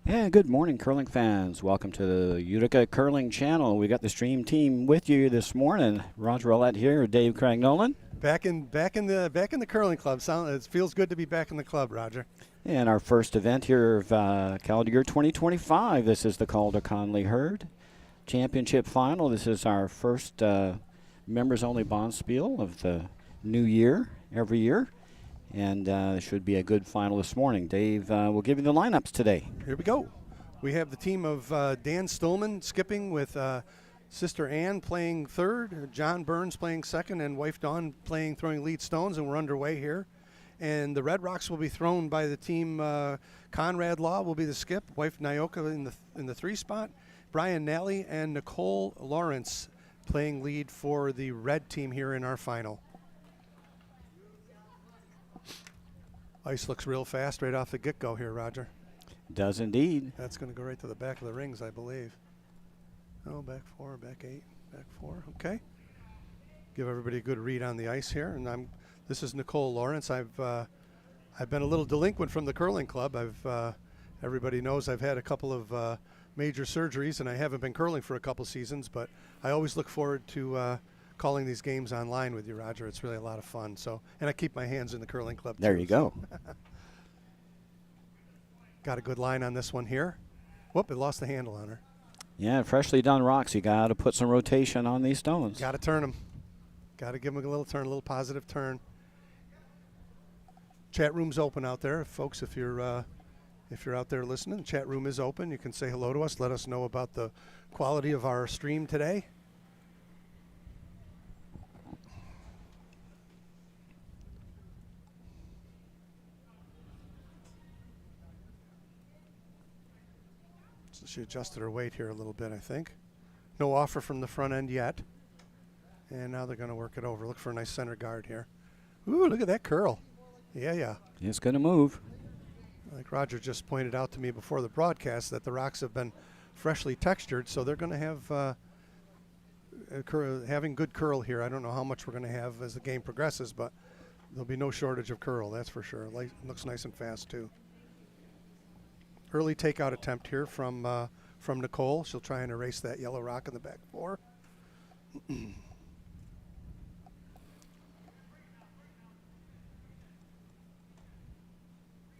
And good morning, curling fans. Welcome to the Utica Curling Channel. We got the stream team with you this morning. Roger Roulette here, Dave Craig-Nolan. Back in the curling club. It feels good to be back in the club, Roger. And our first event here of calendar year 2025. This is the Calder Conley Hurd Championship Final. This is our first members-only bonspiel of the new year every year. And it should be a good final this morning. Dave will give you the lineups today. Here we go. We have the team of Dan Stuhlman skipping with Sister Ann playing third, John Burns playing second, and wife Dawn throwing lead stones, and we're underway here. And the Red Rocks will be thrown by the team. Conrad Law will be the skip, wife Nyoka in the three spot, Brian Nally and Nicole Lawrence playing lead for the red team here in our final. Ice looks real fast right off the get-go here, Roger. Does indeed. That's going to go right to the back of the rings, I believe. Oh, back four, back eight, back four. Okay. Give everybody a good read on the ice here. And this is Nicole Lawrence. I've been a little delinquent from the curling club. Everybody knows I've had a couple of major surgeries, and I haven't been curling for a couple seasons. But I always look forward to calling these games online with you, Roger. It's really a lot of fun. And I keep my hands in the curling club too. There you go. Got a good line on this one here. Whoop, it lost the handle on her. Yeah, freshly done rocks. You got to put some rotation on these stones. Got to turn them. Got to give them a little turn, a little positive turn. Chat room's open out there, folks. If you're out there listening, the chat room is open. You can say hello to us. Let us know about the quality of our stream today. She adjusted her weight here a little bit, I think. No offer from the front end yet. And now they're going to work it over. Look for a nice center guard here. Ooh, look at that curl. Yeah. It's going to move. Like Roger just pointed out to me before the broadcast that the rocks have been freshly textured, so they're going to have having good curl here. I don't know how much we're going to have as the game progresses, but there'll be no shortage of curl, that's for sure. Looks nice and fast, too. Early takeout attempt here from Nicole. She'll try and erase that yellow rock in the back four.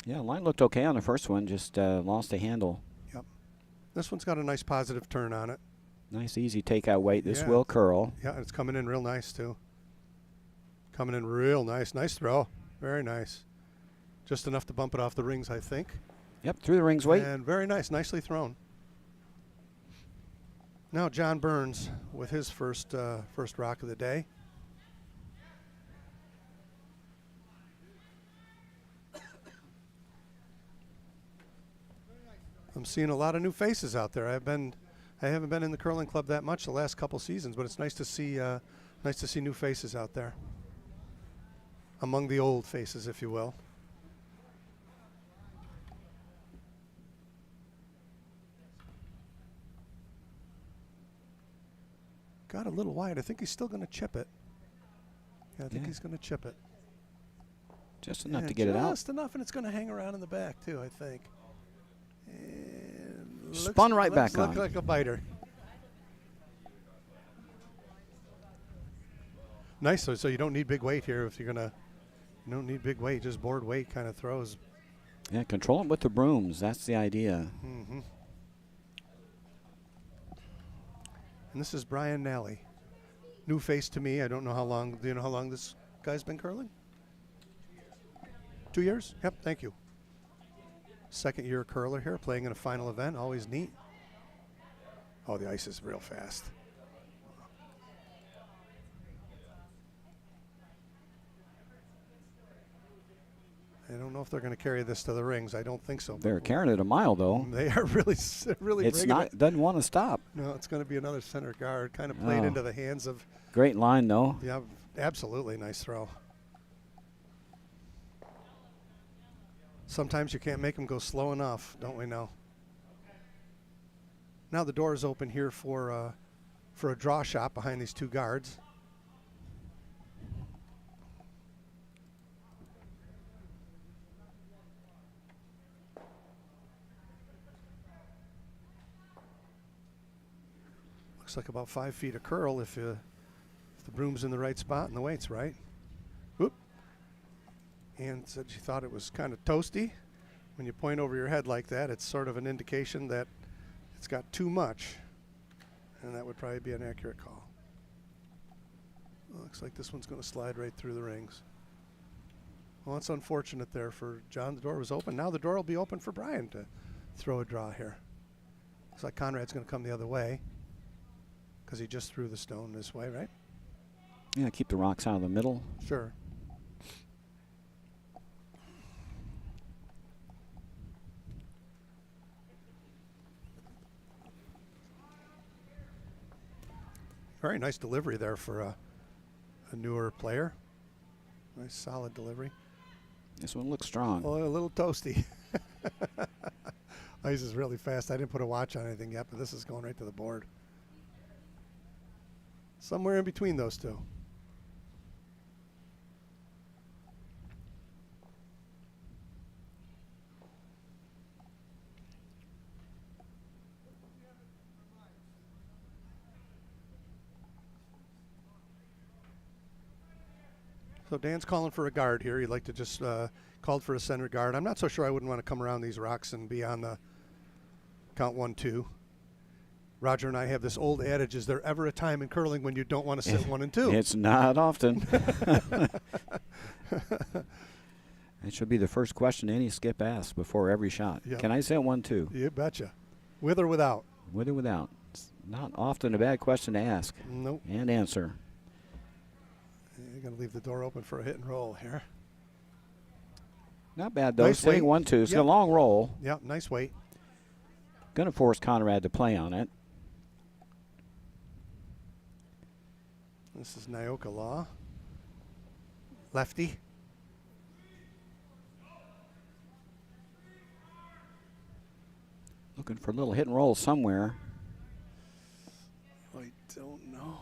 Yeah, line looked okay on the first one, just lost the handle. Yep. This one's got a nice positive turn on it. Nice, easy takeout weight. This will curl. Yeah, it's coming in real nice, too. Coming in real nice. Nice throw. Very nice. Just enough to bump it off the rings, I think. Yep, through the rings weight. And very nice. Nicely thrown. Now John Burns with his first rock of the day. I'm seeing a lot of new faces out there. I haven't been in the curling club that much the last couple seasons, but it's nice to see new faces out there. Among the old faces, if you will. Got a little wide. I think he's still going to chip it. Yeah, I think he's going to chip it. Just enough to get it out. Just enough, and it's going to hang around in the back, too, I think. And spun right back on. Looks like a biter. Nice. So you don't need big weight here if you're going to. You don't need big weight. Just board weight kind of throws. Yeah, control it with the brooms. That's the idea. Mm-hmm. And this is Brian Nally. New face to me. I don't know how long. Do you know how long this guy's been curling? 2 years? Yep, thank you. Second year curler here, playing in a final event. Always neat. Oh, the ice is real fast. I don't know if they're going to carry this to the rings. I don't think so. They're carrying it a mile, though. They are really. It's not. Doesn't want to stop. No, it's going to be another center guard, kind of played into the hands of. Great line, though. Yeah, absolutely nice throw. Sometimes you can't make them go slow enough, don't we know? Now the door is open here for a draw shot behind these two guards. Looks like about 5 feet of curl if the broom's in the right spot and the weight's right. Whoop. Ann said she thought it was kind of toasty. When you point over your head like that, it's sort of an indication that it's got too much, and that would probably be an accurate call. Well, looks like this one's going to slide right through the rings. Well, it's unfortunate there for John. The door was open. Now the door will be open for Brian to throw a draw here. Looks like Conrad's going to come the other way because he just threw the stone this way, right? Yeah, keep the rocks out of the middle. Sure. Very nice delivery there for a newer player. Nice solid delivery. This one looks strong. Oh, a little toasty. Ice is really fast. I didn't put a watch on anything yet, but this is going right to the board. Somewhere in between those two. So Dan's calling for a guard here. He'd like to just called for a center guard. I'm not so sure I wouldn't want to come around these rocks and be on the count 1-2. Roger and I have this old adage, is there ever a time in curling when you don't want to sit 1 and 2? It's not often. It should be the first question any skip asks before every shot. Yep. Can I sit 1-2? You betcha. With or without? With or without. It's not often a bad question to ask. Nope. And answer. You're going to leave the door open for a hit and roll here. Not bad, though. Nice Swing weight. 1-2. It's Yep. a long roll. Yep, nice weight. Going to force Conrad to play on it. This is Nyoka Law. Lefty. Looking for a little hit and roll somewhere. I don't know.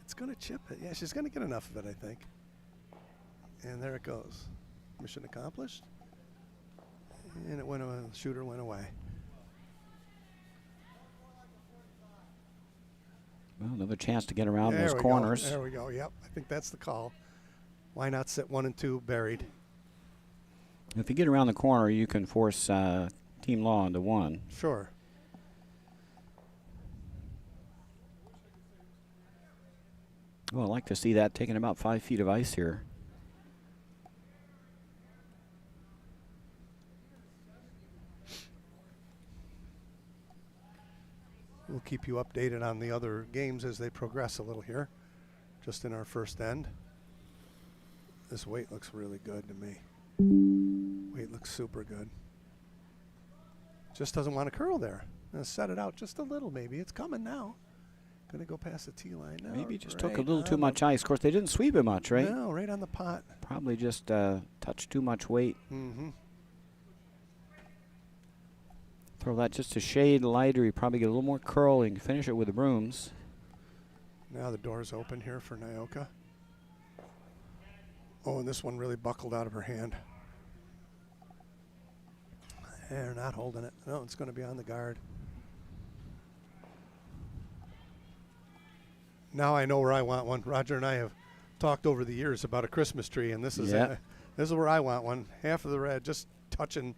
It's going to chip it. Yeah, she's going to get enough of it, I think. And there it goes. Mission accomplished. And it went away. The shooter went away. Well, another chance to get around There those we corners. Go. There we go. Yep, I think that's the call. Why not sit 1 and 2 buried? If you get around the corner, you can force Team Law into 1. Sure. Well, I'd like to see that taking about 5 feet of ice here. We'll keep you updated on the other games as they progress a little here. Just in our first end. This weight looks really good to me. Weight looks super good. Just doesn't want to curl there. Gonna set it out just a little maybe. It's coming now. Gonna go past the tee line now. Maybe just took a little too much ice. Of course, they didn't sweep it much, right? No, right on the pot. Probably just touched too much weight. Mm-hmm. Throw that just a shade lighter. You probably get a little more curl and finish it with the brooms. Now the door's open here for Nyoka. Oh, and this one really buckled out of her hand. They're not holding it. No, it's going to be on the guard. Now I know where I want one. Roger and I have talked over the years about a Christmas tree, and this is this is where I want one. Half of the red, just touching,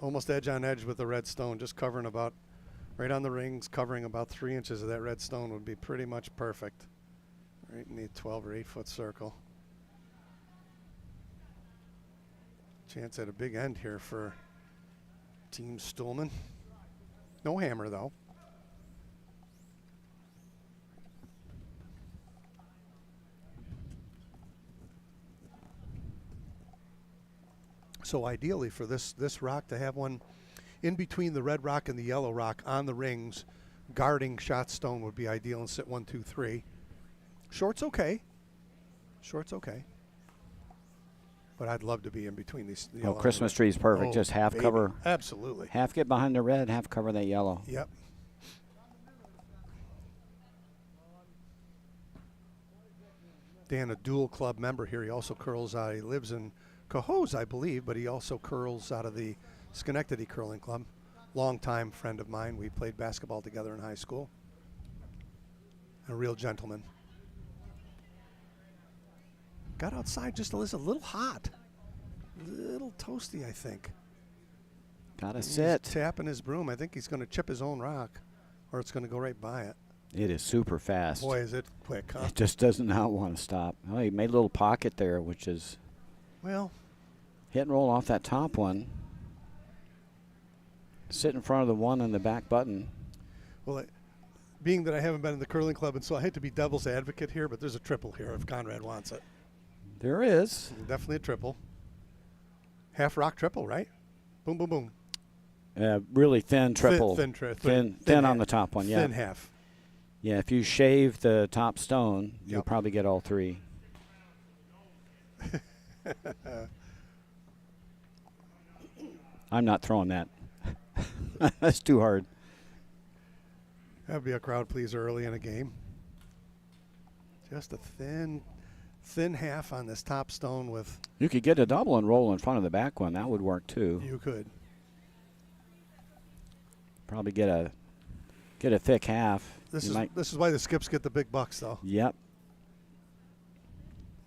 almost edge on edge with the red stone, just covering about, right on the rings, covering about 3 inches of that red stone would be pretty much perfect. Right in the 12 or 8 foot circle. Chance at a big end here for Team Stuhlman. No hammer though. So ideally for this rock to have one in between the red rock and the yellow rock on the rings, guarding shot stone would be ideal, and sit 1, 2, 3. Short's okay. Short's okay. But I'd love to be in between these. The Oh, Christmas tree is perfect. Oh, just half baby. cover. Absolutely. Half get behind the red, half cover that yellow. Yep. Dan, a dual club member here. He also curls out. He lives in Cohoes, I believe, but he also curls out of the Schenectady Curling Club. Longtime friend of mine. We played basketball together in high school. A real gentleman. Got outside just a little hot. A little toasty, I think. Gotta He's sit. tapping his broom. I think he's going to chip his own rock, or it's going to go right by it. It is super fast. Boy, is it quick, huh? It just does not want to stop. Oh, he made a little pocket there, which is Well, hit and roll off that top one. Sit in front of the one on the back button. well, being that I haven't been in the curling club, and so I hate to be devil's advocate here, but there's a triple here if Conrad wants it. There is. Definitely a triple. Half rock triple, right? Boom, boom, boom. Really thin triple. Thin Thin on half. the top one, yeah. Thin half. Yeah, if you shave the top stone, you'll Yep. probably get all three. I'm not throwing that. That's too hard. That'd be a crowd pleaser early in a game. Just a thin half on this top stone with. You could get a double and roll in front of the back one. That would work too. You could. Probably get a thick half. This You is why the skips get the big bucks, though. Yep.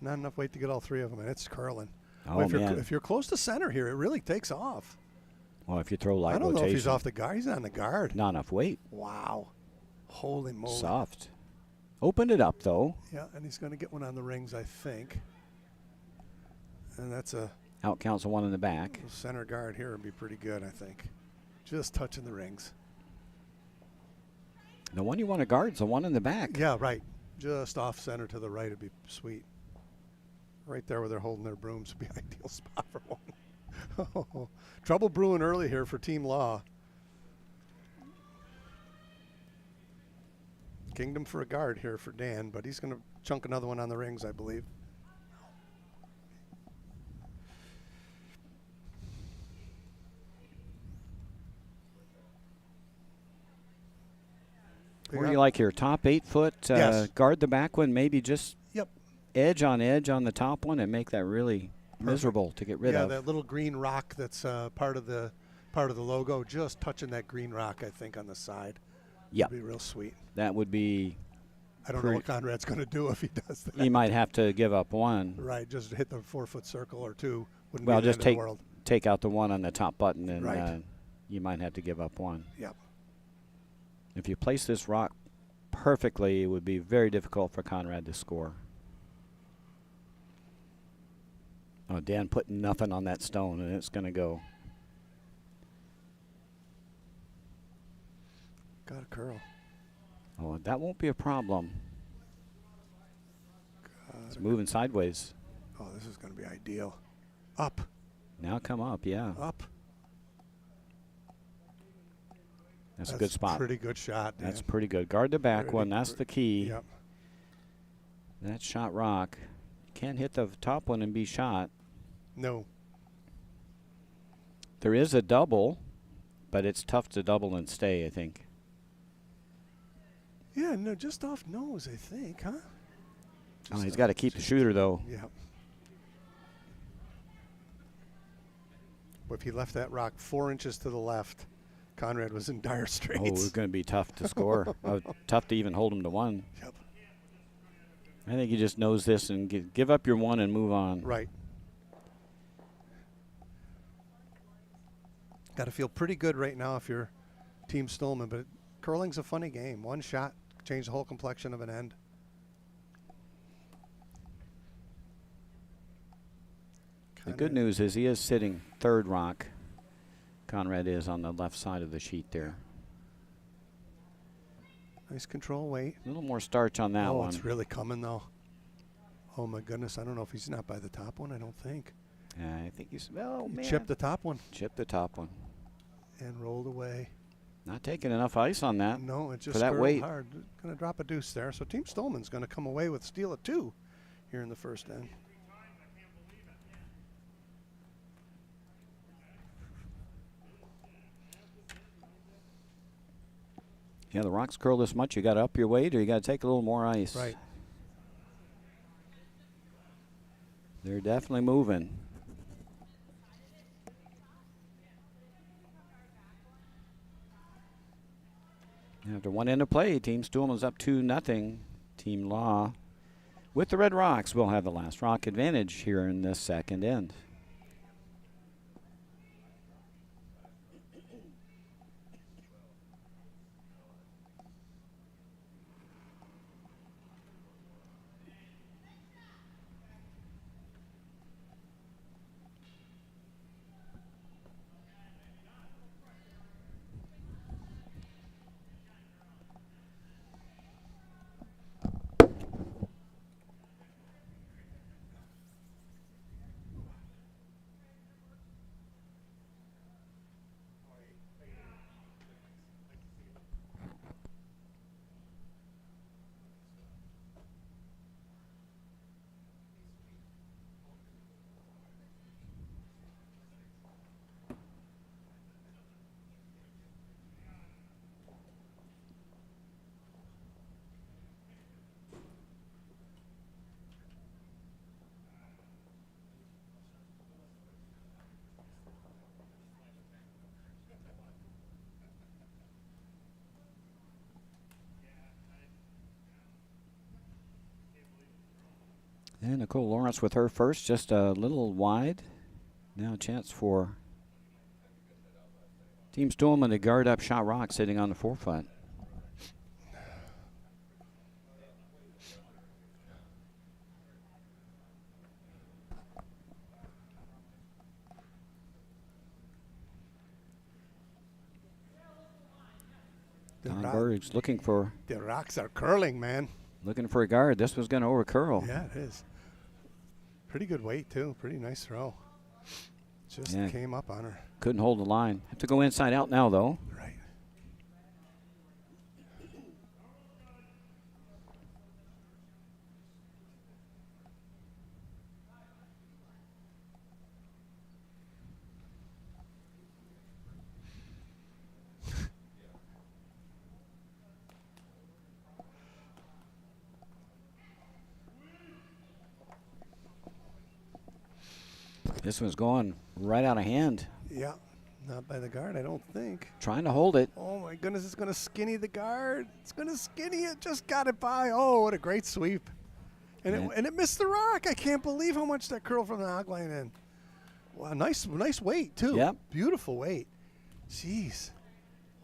Not enough weight to get all three of them, and it's curling. Oh, Well, man. if you're close to center here, it really takes off. Well, if you throw light I don't rotation. know if he's off the guard. He's on the guard. Not enough weight. Wow. Holy moly. Soft. Opened it up, though. Yeah, and he's going to get one on the rings, I think. And that's a Out counts the one in the back. center guard here would be pretty good, I think. Just touching the rings. The one you want to guard is the one in the back. Yeah, right. Just off center to the right would be sweet. Right there where they're holding their brooms would be an ideal spot for one. Trouble brewing early here for Team Law. Kingdom for a guard here for Dan, but he's going to chunk another one on the rings, I believe. What do you like here? Top 8 foot, Yes. guard the back one, maybe just Yep. edge on the top one and make that really miserable to get rid Yeah, of. that little green rock that's part of the logo, just touching that green rock, I think, on the side. Yep. Would be real sweet. That would be, I don't know what Conrad's going to do if he does that. he might have to give up one. Right, just hit the 4-foot circle or two. Wouldn't Well, be the just end of the world. take out the one on the top button and Right. You might have to give up one. Yep. If you place this rock perfectly, it would be very difficult for Conrad to score. Oh, Dan put nothing on that stone, and it's going to go. Got a curl. Oh, that won't be a problem. It's moving sideways. Oh, this is going to be ideal. Up, Now come up, yeah. up. That's a good spot. Pretty good shot, Dan. That's pretty good. Guard the back Pretty one. That's the key. Yep. That shot rock. Can't hit the top one and be shot. No. There is a double, but it's tough to double and stay, I think. Yeah, no, just off nose, I think, huh? Oh, he's got to keep the shooter, though. Yeah. But if he left that rock 4 inches to the left, Conrad was in dire straits. Oh, it's going to be tough to score. Tough to even hold him to one. Yep. I think he just knows this and give up your one and move on. Right. Got to feel pretty good right now if you're Team Stuhlman, but curling's a funny game. One shot changed the whole complexion of an end. The good news is he is sitting third rock. Conrad is on the left side of the sheet there. Nice control weight. A little more starch on that Oh, one. it's really coming, though. Oh, my goodness. I don't know if he's not by the top one. I don't think. I think he's, oh, He man. chipped the top one Chipped the top one. and rolled away. Not taking enough ice on that. No, it just for that skirtled weight. hard. Going to drop a deuce there. So Team Stuhlman's going to come away with steal of 2 here in the first end. Yeah, the rocks curl this much. You got to up your weight or you got to take a little more ice. Right. They're definitely moving. After one end of play, Team Stuhlman's up 2-0. Team Law with the Red Rocks will have the last rock advantage here in this second end. And Nicole Lawrence with her first, just a little wide. Now a chance for Team Stuhlman to guard up shot rock sitting on the forefoot. Don Berg's looking for. The rocks are curling, man. Looking for a guard. This was going to overcurl. Yeah, it is. Pretty good weight, too. Pretty nice throw. Just came up on her. Couldn't hold the line. Have to go inside out now, though. Right. This one's going right out of hand. Yeah, not by the guard, I don't think. Trying to hold it. Oh, my goodness, it's going to skinny the guard. It's going to skinny it. Just got it by. Oh, what a great sweep. And it missed the rock. I can't believe how much that curled from the hog line in. Wow, nice weight, too. Yep. Beautiful weight. Jeez.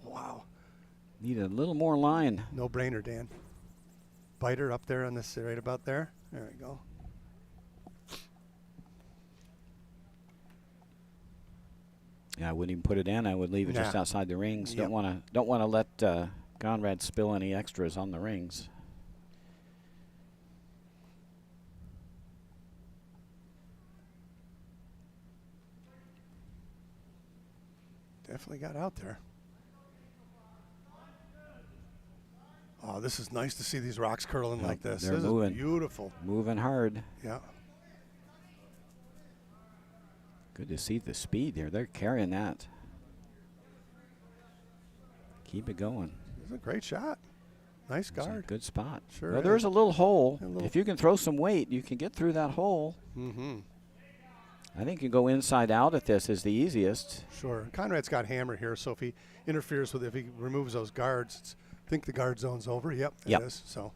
Wow. Need a little more line. No brainer, Dan. Biter up there on this, right about there. There we go. Yeah, I wouldn't even put it in. I would leave it just outside the rings. Yep. Don't want to let Conrad spill any extras on the rings. Definitely got out there. Oh, this is nice to see these rocks curling like this. They're this moving. Is beautiful. Moving hard. Yeah. Good to see the speed there. They're carrying that. Keep it going. This is a great shot. Nice guard. Good spot. Sure. Well, there's a little hole. If you can throw some weight, you can get through that hole. Mm-hmm. I think you go inside out at this is the easiest. Sure. Conrad's got hammer here, so if he interferes with it, if he removes those guards, I think the guard zone's over. Yep, it is. So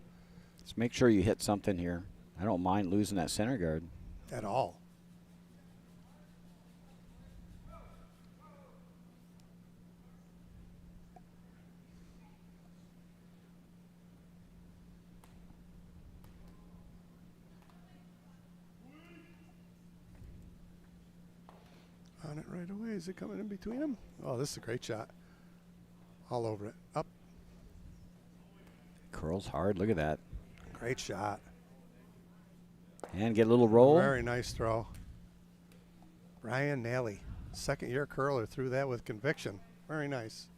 just make sure you hit something here. I don't mind losing that center guard. At all. On it right away. Is it coming in between them? Oh, this is a great shot. All over it. Up. Curls hard. Look at that. Great shot. And get a little roll. Very nice throw. Ryan Nally, second-year curler, threw that with conviction. Very nice.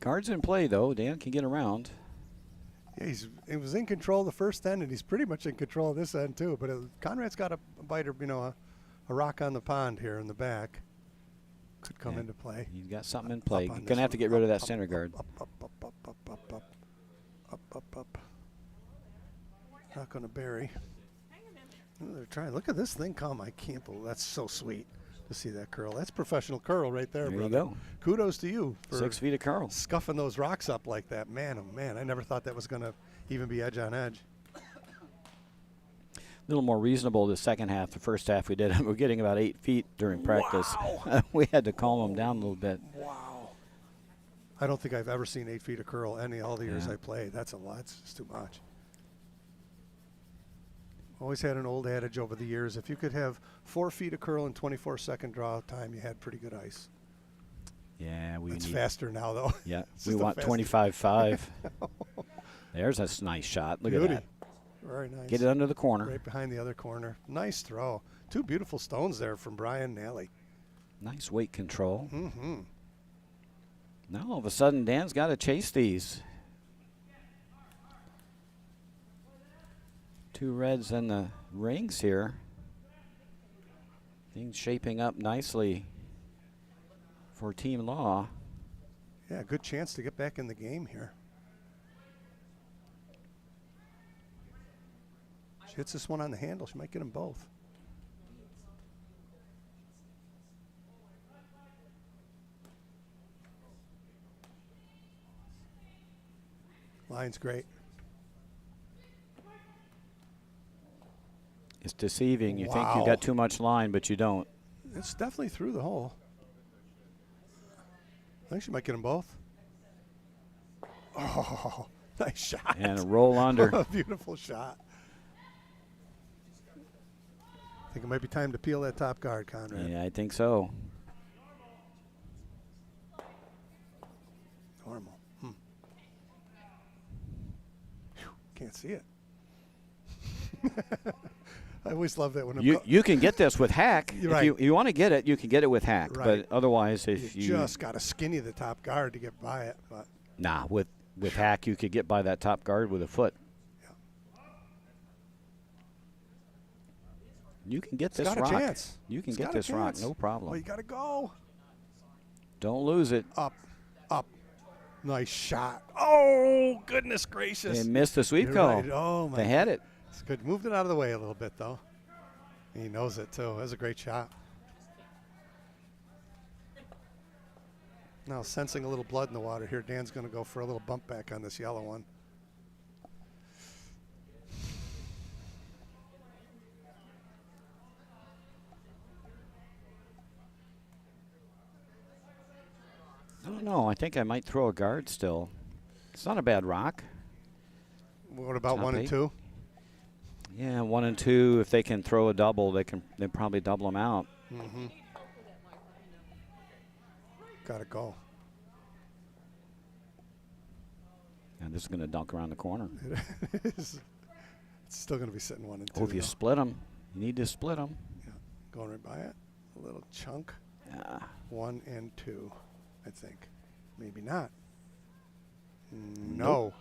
Guards in play, though. Dan can get around. Yeah, he was in control the first end, and he's pretty much in control of this end, too. But Conrad's got a biter, a rock on the pond here in the back. could come into play. He's got something in play. Up on You're going this to have to one. get rid of Up, that center guard. Up, up, up, up, up, up, up, up. Not going to bury. Oh, they're trying. Look at this thing come. I can't believe that's so sweet to see that curl. That's professional curl right there, There brother. you go. Kudos to you for 6 feet of curl. scuffing those rocks up like that. Man, oh man, I never thought that was going to even be edge on edge. A little more reasonable the second half. The first half we did. We're getting about 8 feet during practice. Wow. We had to calm them down a little bit. Wow. I don't think I've ever seen 8 feet of curl all the years Yeah. I played. That's a lot. It's just too much. Always had an old adage over the years. If you could have 4 feet of curl in 24-second draw time, you had pretty good ice. Yeah, we It's need. faster now, though. Yeah, It's we just a want fast- 25-5. There's a nice shot. Look Beauty. at that. Very nice. Get it under the corner. Right behind the other corner. Nice throw. 2 beautiful stones there from Brian Nally. Nice weight control. Mm-hmm. Now all of a sudden, Dan's got to chase these. 2 reds in the rings here. Things shaping up nicely for Team Law. Yeah, good chance to get back in the game here. She hits this one on the handle. She might get them both. Line's great. It's deceiving. You think Wow. you got too much line, but you don't. It's definitely through the hole. I think she might get them both. Oh, nice shot. And a roll under. A beautiful shot. I think it might be time to peel that top guard, Conrad. Yeah, I think so. Normal. Phew, can't see it. I always love that when You can get this with hack. You're If right. you want to get it, you can get it with hack. Right. But otherwise, if you just got to skinny the top guard to get by it. But nah, with hack, you could get by that top guard with a foot. yeah. You can get It's this got rock. a chance. You can It's get got a this rock, chance. no problem. Well, you got to go. Don't lose it. Up, up. Nice shot. Oh, goodness gracious. They missed the sweep You're call. right. Oh, my They had it. It's good. Moved it out of the way a little bit, though. He knows it, too. That's a great shot. Now, sensing a little blood in the water here, Dan's going to go for a little bump back on this yellow one. I don't know. I think I might throw a guard still. It's not a bad rock. What about Top 1 and eight. 2? Yeah, 1 and 2. If they can throw a double, they probably double them out. Mm-hmm. Got to go. And this is going to dunk around the corner. It is. It's still going to be sitting 1 and 2. Oh, if you though. split them, you need to split them. Yeah, going right by it. A little chunk. 1 and 2, I think. Maybe not. No.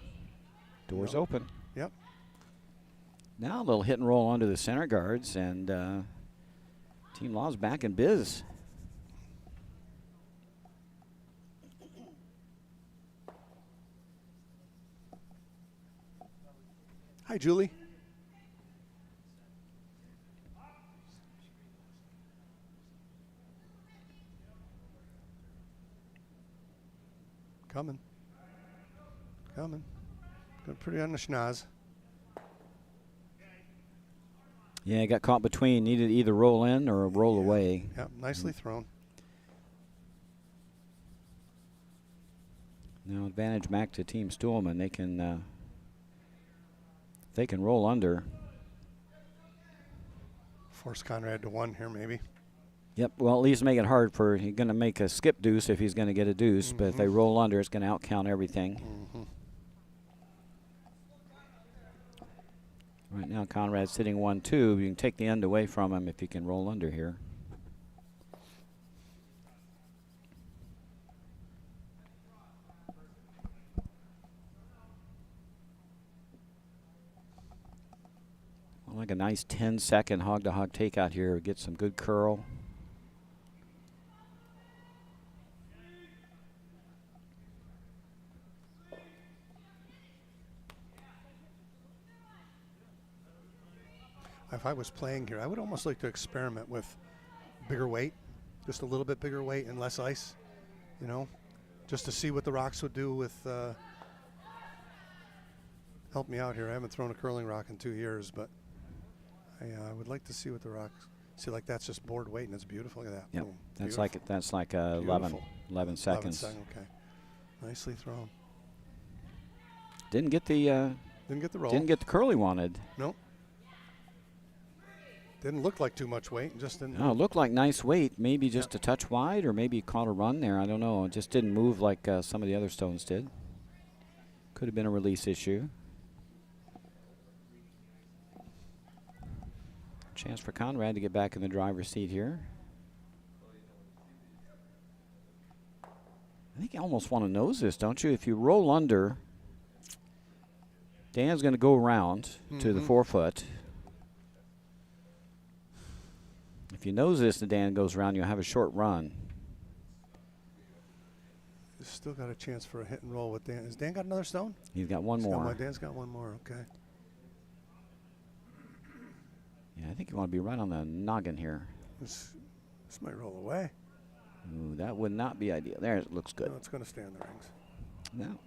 Doors No. open. Yep. Now a little hit and roll onto the center guards, and Team Law's back in biz. Hi, Julie. Coming. Coming. Got pretty on the schnoz. Yeah, got caught between. Needed to either roll in or roll Yeah. away. Yep, nicely thrown. Now advantage back to Team Stuhlman. They can roll under. Force Conrad to 1 here, maybe. Yep. Well, at least make it hard for. He's going to make a skip deuce if he's going to get a deuce. But if they roll under, it's going to outcount everything. Mm-hmm. Right now, Conrad's sitting 1-2. You can take the end away from him if you can roll under here. Like a nice 10-second hog-to-hog takeout here. Get some good curl. if I was playing here, I would almost like to experiment with bigger weight, just a little bit bigger weight and less ice, you know, just to see what the rocks would do with. Help me out here. I haven't thrown a curling rock in 2 years, but I would like to see what the rocks. See, like that's just board weight, and it's beautiful. Look at that. Yep. Boom. That's like 11 seconds. Okay. Nicely thrown. Didn't get the roll. Didn't get the curl he wanted. Nope. Didn't look like too much weight. Just didn't. No, it looked like nice weight. Maybe just a touch wide, or maybe he caught a run there. I don't know. It just didn't move like some of the other stones did. Could have been a release issue. Chance for Conrad to get back in the driver's seat here. I think you almost want to nose this, don't you? If you roll under, Dan's going to go around to the forefoot. If you nose this and Dan goes around, you'll have a short run. Still got a chance for a hit and roll with Dan. Has Dan got another stone? He's got one more. Dan's got one more, okay. Yeah, I think you want to be right on the noggin here. This might roll away. Ooh, that would not be ideal. There, it looks good. No, it's going to stay on the rings. No.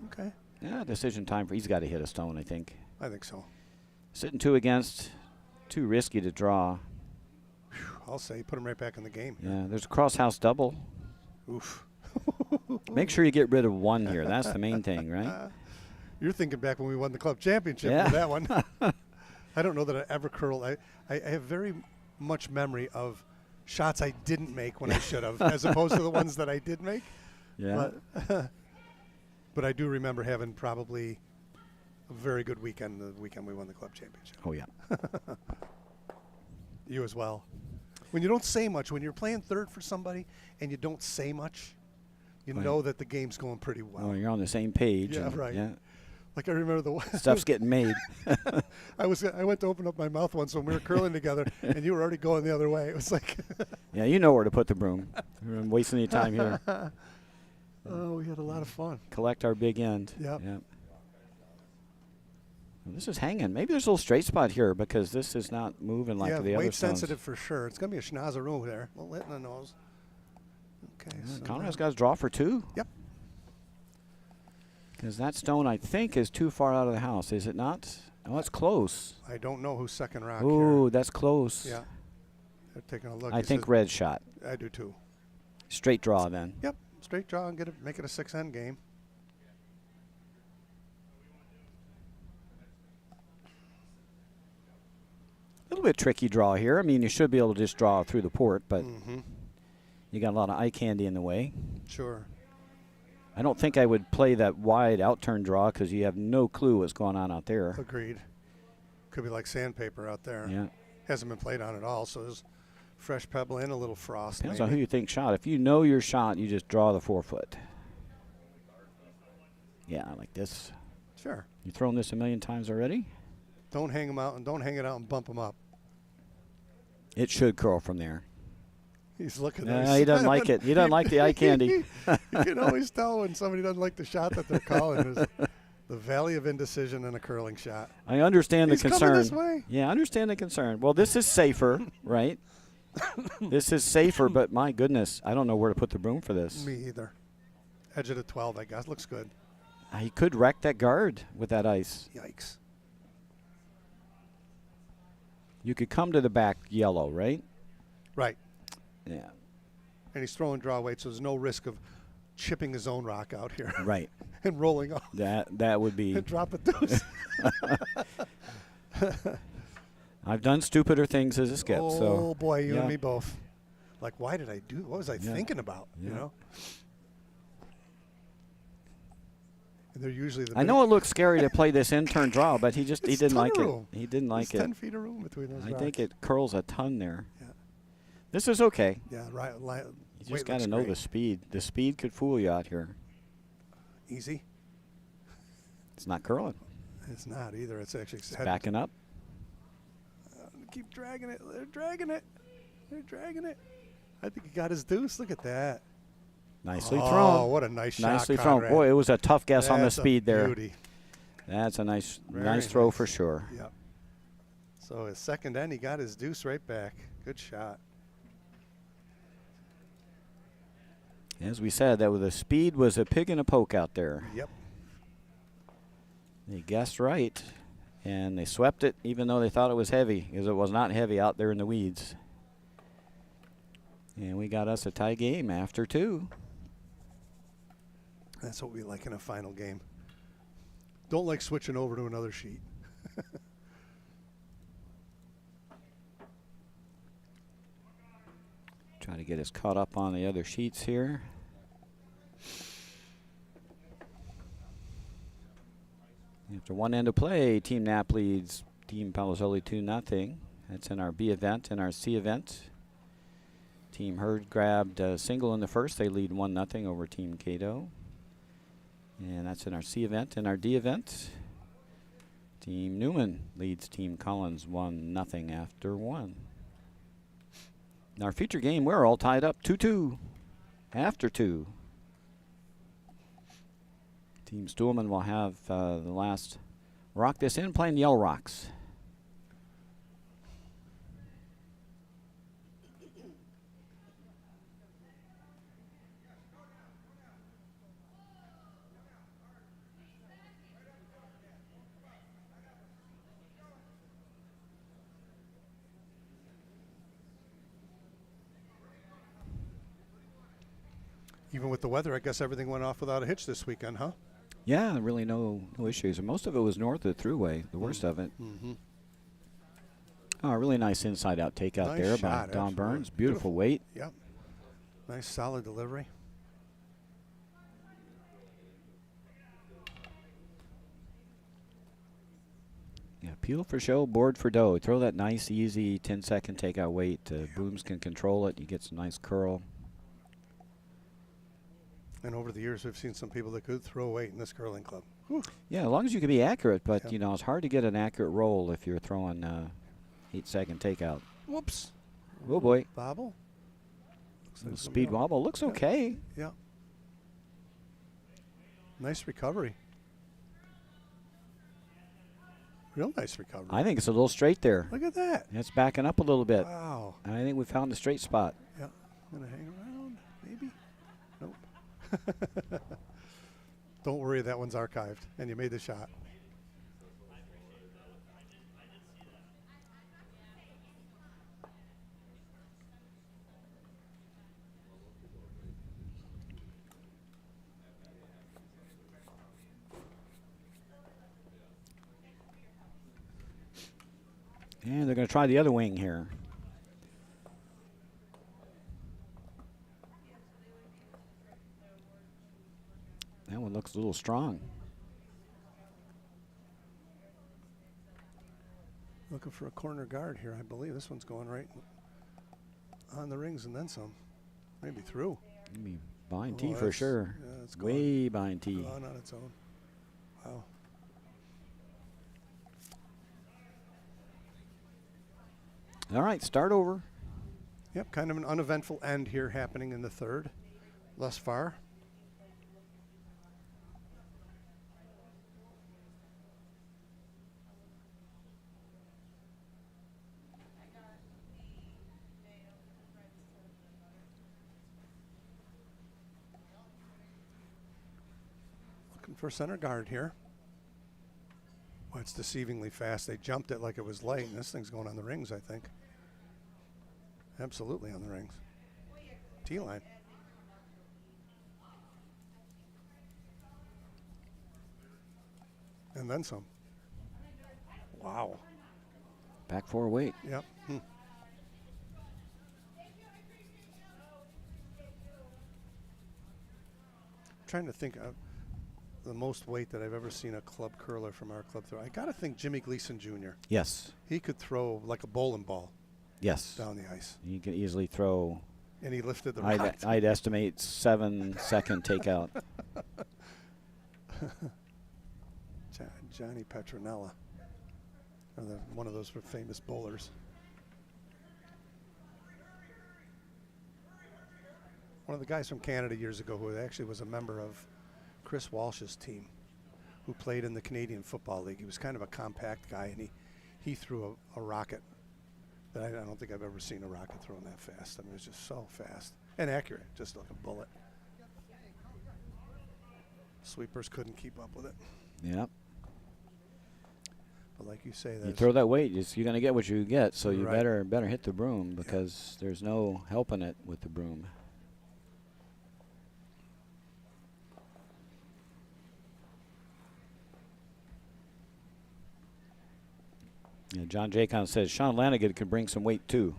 Okay. Yeah, decision time. He's got to hit a stone, I think. I think so. Sitting 2 against, too risky to draw. Whew, I'll say put him right back in the game. Yeah, there's a cross-house double. Oof. Make sure you get rid of one here. That's the main thing, right? You're thinking back when we won the club championship with that one. I don't know that I ever curled. I have very much memory of shots I didn't make when I should have, as opposed to the ones that I did make. Yeah. But I do remember having probably a very good weekend, the weekend we won the club championship. Oh, yeah. You as well. When you don't say much, when you're playing third for somebody and you don't say much, you know that the game's going pretty well. Oh, you're on the same page. Yeah, right. Yeah. Like I remember the one. Stuff's getting made. I went to open up my mouth once when we were curling together, and you were already going the other way. It was like. Yeah, you know where to put the broom. We're not wasting any time here. Oh, we had a lot of fun. Collect our big end. Yep. Well, this is hanging. Maybe there's a little straight spot here because this is not moving like the other stones. Weight sensitive for sure. It's going to be a schnozeroo there. A little hit in the nose. Okay. Yeah, so Conrad's got his draw for 2. Yep. Because that stone, I think, is too far out of the house, is it not? Oh, it's close. I don't know who's second rock here. Ooh, that's close. Yeah. They're taking a look. I think red shot. I do too. Straight draw then. Yep. Straight draw and make it a 6-end game. A little bit tricky draw here. I mean, you should be able to just draw through the port, but you got a lot of eye candy in the way. Sure. I don't think I would play that wide out-turn draw because you have no clue what's going on out there. Agreed. Could be like sandpaper out there. Yeah. Hasn't been played on at all, so there's fresh pebble in, a little frost. Depends on who you think shot. If you know your shot, you just draw the forefoot. Yeah, like this. Sure. You thrown this a million times already? Don't hang them out and don't hang it out and bump them up. It should curl from there. He's looking. He doesn't like it. He doesn't like the eye candy. You can always tell when somebody doesn't like the shot that they're calling. Is the valley of indecision in a curling shot. I understand the concern. Coming this way. Yeah, I understand the concern. Well, this is safer, right? This is safer, but my goodness, I don't know where to put the broom for this. Me either. Edge of the 12, I guess. Looks good. He could wreck that guard with that ice. Yikes. You could come to the back yellow, right? Right. Yeah. And he's throwing draw weight, so there's no risk of chipping his own rock out here. Right. And rolling off. That would be. And drop a deuce. I've done stupider things as a skip. Oh, so boy, you and me both. Like, why did I do? What was I thinking about? Yeah. You know. And they're usually the. I know it looks scary to play this in-turn draw, but he didn't like it. He didn't like it. 10 feet of room between those. I think it curls a ton there. Yeah. This is okay. Yeah, right. You just got to know the speed. The speed could fool you out here. Easy. It's not curling. It's not either. It's actually backing up. Keep dragging it. They're dragging it. They're dragging it. I think he got his deuce. Look at that. Nicely thrown. Oh, what a nice shot, Nicely Conrad. thrown. Boy, it was a tough guess on the speed there. Beauty. That's a nice Very throw nice. for sure. Yep. So his second end, he got his deuce right back. Good shot. As we said, that with the speed was a pig in a poke out there. Yep. They guessed right, and they swept it even though they thought it was heavy, because it was not heavy out there in the weeds. And we got us a tie game after 2. That's what we like in a final game. Don't like switching over to another sheet. Try to get us caught up on the other sheets here. After one end of play, Team Knapp leads Team Palazzoli 2-0. That's in our B event. In our C event, Team Hurd grabbed a single in the first. They lead 1-0 over Team Cato. And that's in our C event. In our D event, Team Newman leads Team Collins 1-0 after 1. In our feature game, we're all tied up 2-2 after 2. Team Stuhlman will have the last rock this in, playing Yellow Rocks. Even with the weather, I guess everything went off without a hitch this weekend, huh? Yeah, really no issues. And most of it was north of the thruway, the worst of it. Mm-hmm. Oh, a really nice inside-out takeout Nice there shot, by Don absolutely. Burns. Beautiful weight. Yep. Nice, solid delivery. Yeah, peel for show, board for dough. Throw that nice, easy 10-second takeout weight. Booms can control it. You get some nice curl. And over the years, we've seen some people that could throw weight in this curling club. Whew. Yeah, as long as you can be accurate. But, Yep. you know, it's hard to get an accurate roll if you're throwing 8-second takeout. Whoops. Oh, boy. Bobble. Looks like Speed something else. wobble. Looks Yeah. okay. Yeah. Nice recovery. Real nice recovery. I think it's a little straight there. Look at that. It's backing up a little bit. Wow. I think we found the straight spot. Yeah. I'm going to hang around, maybe. Nope. Don't worry, that one's archived, and you made the shot. And they're going to try the other wing here. That one looks a little strong. Looking for a corner guard here, I believe. This one's going right on the rings and then some. Maybe through. Maybe behind Oh, tee for that's- sure. Yeah, it's Way behind tee. gone on its own. Wow. All right, start over. Yep, kind of an uneventful end here happening in the third thus far. Looking for center guard here. Well, it's deceivingly fast. They jumped it like it was light, and this thing's going on the rings, I think. Absolutely on the rings. T-line. And then some. Wow. Back 4 weight. Yep. Trying to think of the most weight that I've ever seen a club curler from our club throw. I got to think Jimmy Gleason Jr. Yes. He could throw like a bowling ball Yes. down the ice. You can easily throw, And he lifted the rod. I'd estimate 7-second takeout. Johnny Petronella. One of those famous bowlers. One of the guys from Canada years ago who actually was a member of Chris Walsh's team, who played in the Canadian Football League. He was kind of a compact guy, and he threw a rocket that I don't think I've ever seen a rocket thrown that fast. I mean, it was just so fast and accurate, just like a bullet. Sweepers couldn't keep up with it. Yep. But like you say, You throw that weight, you're going to get what you get, so you Right. better hit the broom because there's no helping it with the broom. Yeah, John Jacon says Sean Lanigan could bring some weight too.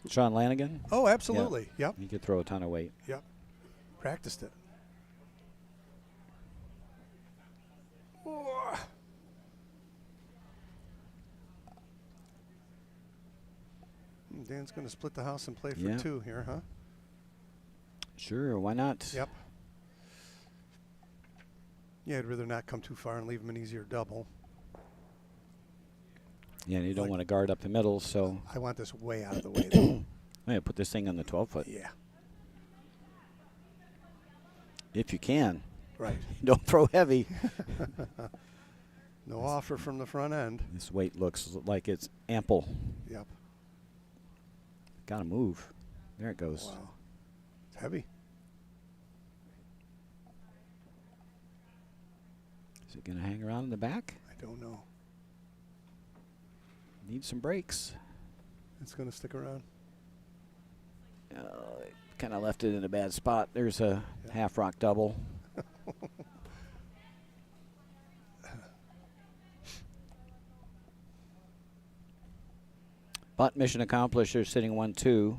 Sean Lanigan? Oh, absolutely. Yep. He could throw a ton of weight. Yep. Practiced it. Oh. Dan's going to split the house and play for 2 here, huh? Sure, why not? Yep. Yeah, I'd rather not come too far and leave him an easier double. Yeah, and you don't want to guard up the middle, so. I want this way out of the way, though. Yeah, put this thing on the 12-foot. Yeah. If you can. Right. Don't throw heavy. No offer from the front end. This weight looks like it's ample. Yep. Got to move. There it goes. Wow. It's heavy. Is it going to hang around in the back? I don't know. Need some brakes. It's going to stick around. Kind of left it in a bad spot. There's a half rock double. But mission accomplished. They're sitting 1-2.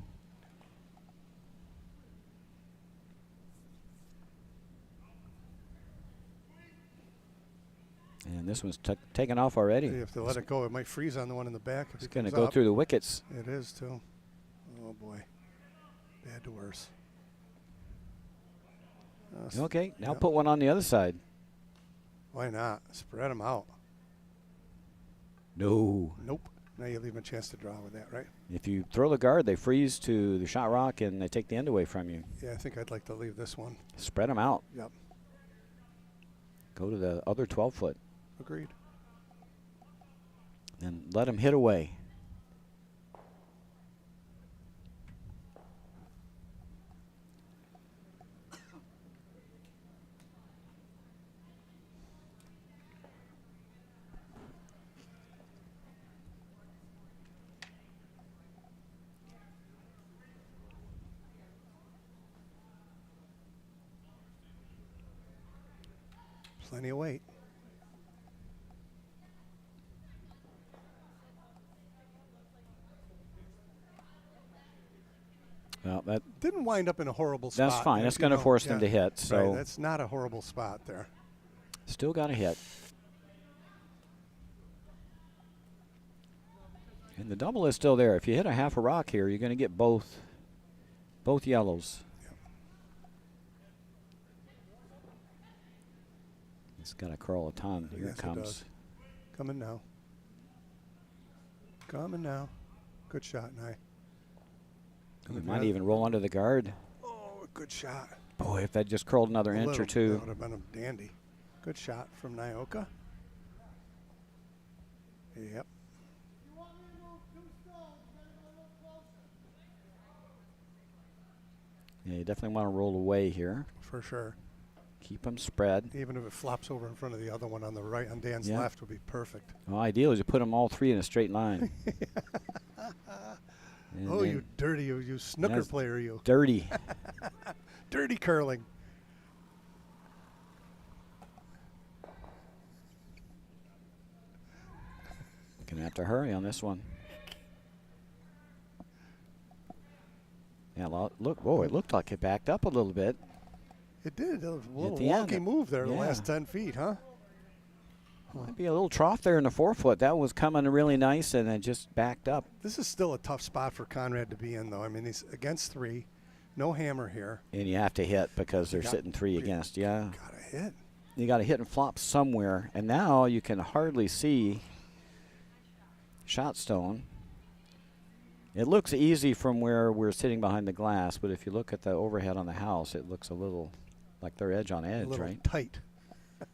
And this one's taken off already. You have to let it go. It might freeze on the one in the back. If It's it going to comes go up. through the wickets. It is, too. Oh, boy. Bad to worse. Okay, now put one on the other side. Why not? Spread them out. No. Nope. Now you leave them a chance to draw with that, right? If you throw the guard, they freeze to the shot rock and they take the end away from you. Yeah, I think I'd like to leave this one. Spread them out. Yep. Go to the other 12-foot. Agreed. And let them hit away. Plenty of weight. Well, that didn't wind up in a horrible spot. That's fine. That's going to force them to hit. So right, that's not a horrible spot there. Still got a hit. And the double is still there. If you hit a half a rock here, you're going to get both yellows. Yep. It's got to curl a ton. Here Yes, it comes. It does. Coming now. Coming now. Good shot, Nye. It might even roll under the guard. Oh, good shot. Boy, if that just curled another inch or two. That would have been a dandy. Good shot from Nyoka. Yep. Yeah, you definitely want to roll away here. For sure. Keep them spread. Even if it flops over in front of the other one on the right, on Dan's Yeah. left, would be perfect. Well, ideal is you put them all three in a straight line. Oh, you dirty, you snooker That's player, you. Dirty. Dirty curling. Gonna have to hurry on this one. Yeah, look, whoa, it looked like it backed up a little bit. It did. It was a little the end. wonky move there the Yeah. last 10 feet, huh? Might be a little trough there in the 4-foot. That was coming really nice, and it just backed up. This is still a tough spot for Conrad to be in, though. I mean, he's against 3. No hammer here. And you have to hit because they're sitting 3 against. Yeah. Got to hit. You got to hit and flop somewhere. And now you can hardly see shot stone. It looks easy from where we're sitting behind the glass, but if you look at the overhead on the house, it looks a little like they're edge on edge, A little right? tight.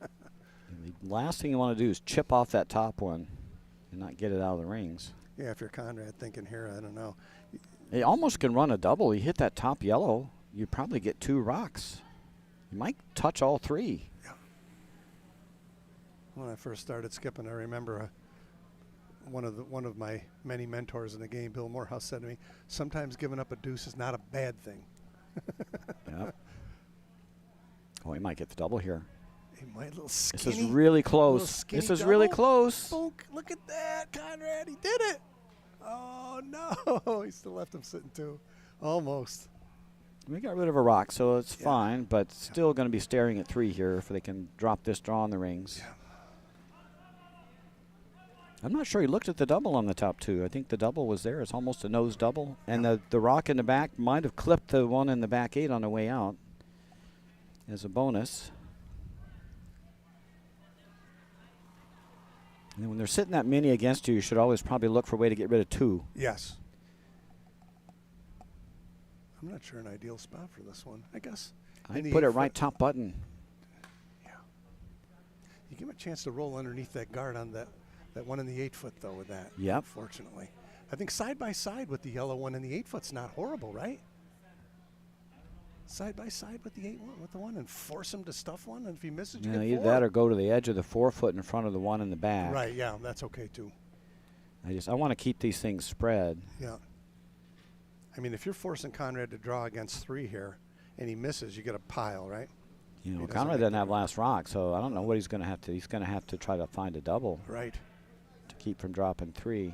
And the last thing you want to do is chip off that top one. and not get it out of the rings. Yeah, if you're Conrad thinking here, I don't know. He almost can run a double. You hit that top yellow, you probably get 2 rocks. You might touch all 3. Yeah. When I first started skipping, I remember one of my many mentors in the game, Bill Morehouse, said to me, sometimes giving up a deuce is not a bad thing. Yep. Oh, he might get the double here. He might, little skinny. This is really close. This is really close. Bonk. Look at that, Conrad. He did it. Oh, no. He still left him sitting, too. Almost. We got rid of a rock, so it's fine, but still going to be staring at 3 here if they can drop this draw in the rings. Yeah. I'm not sure he looked at the double on the top 2. I think the double was there. It's almost a nose double. And the rock in the back might have clipped the one in the back 8 on the way out as a bonus. And then when they're sitting that many against you, you should always probably look for a way to get rid of 2. Yes. I'm not sure an ideal spot for this one. I guess. I'd put it right top button. Yeah. You give him a chance to roll underneath that guard on that one in the 8-foot, though, with that. Yep. Fortunately. I think side by side with the yellow one in the 8-foot's not horrible, right? Side by side with the 8-1 with the one and force him to stuff one, and if he misses, you get 4. Either that or go to the edge of the 4-foot in front of the one in the back. Right, yeah, that's okay too. I want to keep these things spread. Yeah. I mean, if you're forcing Conrad to draw against 3 here and he misses, you get a pile, right? You know, Conrad doesn't have last rock, so I don't know what he's going to have to. He's going to have to try to find a double. Right. To keep from dropping 3. Yeah.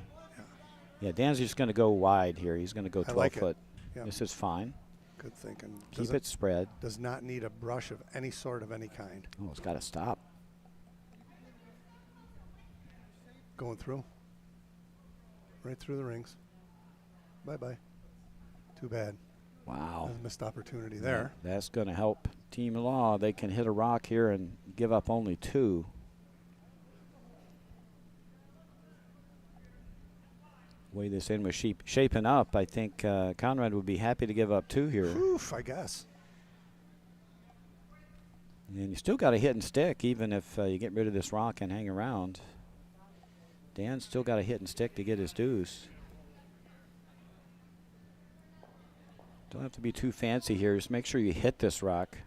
Yeah, Dan's just going to go wide here. He's going to go 12-foot. Yeah. This is fine. Good thinking. Keep it spread. Does not need a brush of any sort of any kind. Oh, it's got to stop. Going through. Right through the rings. Bye-bye. Too bad. Wow. That's a missed opportunity there. That's going to help Team Law. They can hit a rock here and give up only 2. Way this in was shaping up, I think Conrad would be happy to give up 2 here. Oof, I guess. And you still got a hit and stick, even if you get rid of this rock and hang around. Dan's still got a hit and stick to get his deuce. Don't have to be too fancy here. Just make sure you hit this rock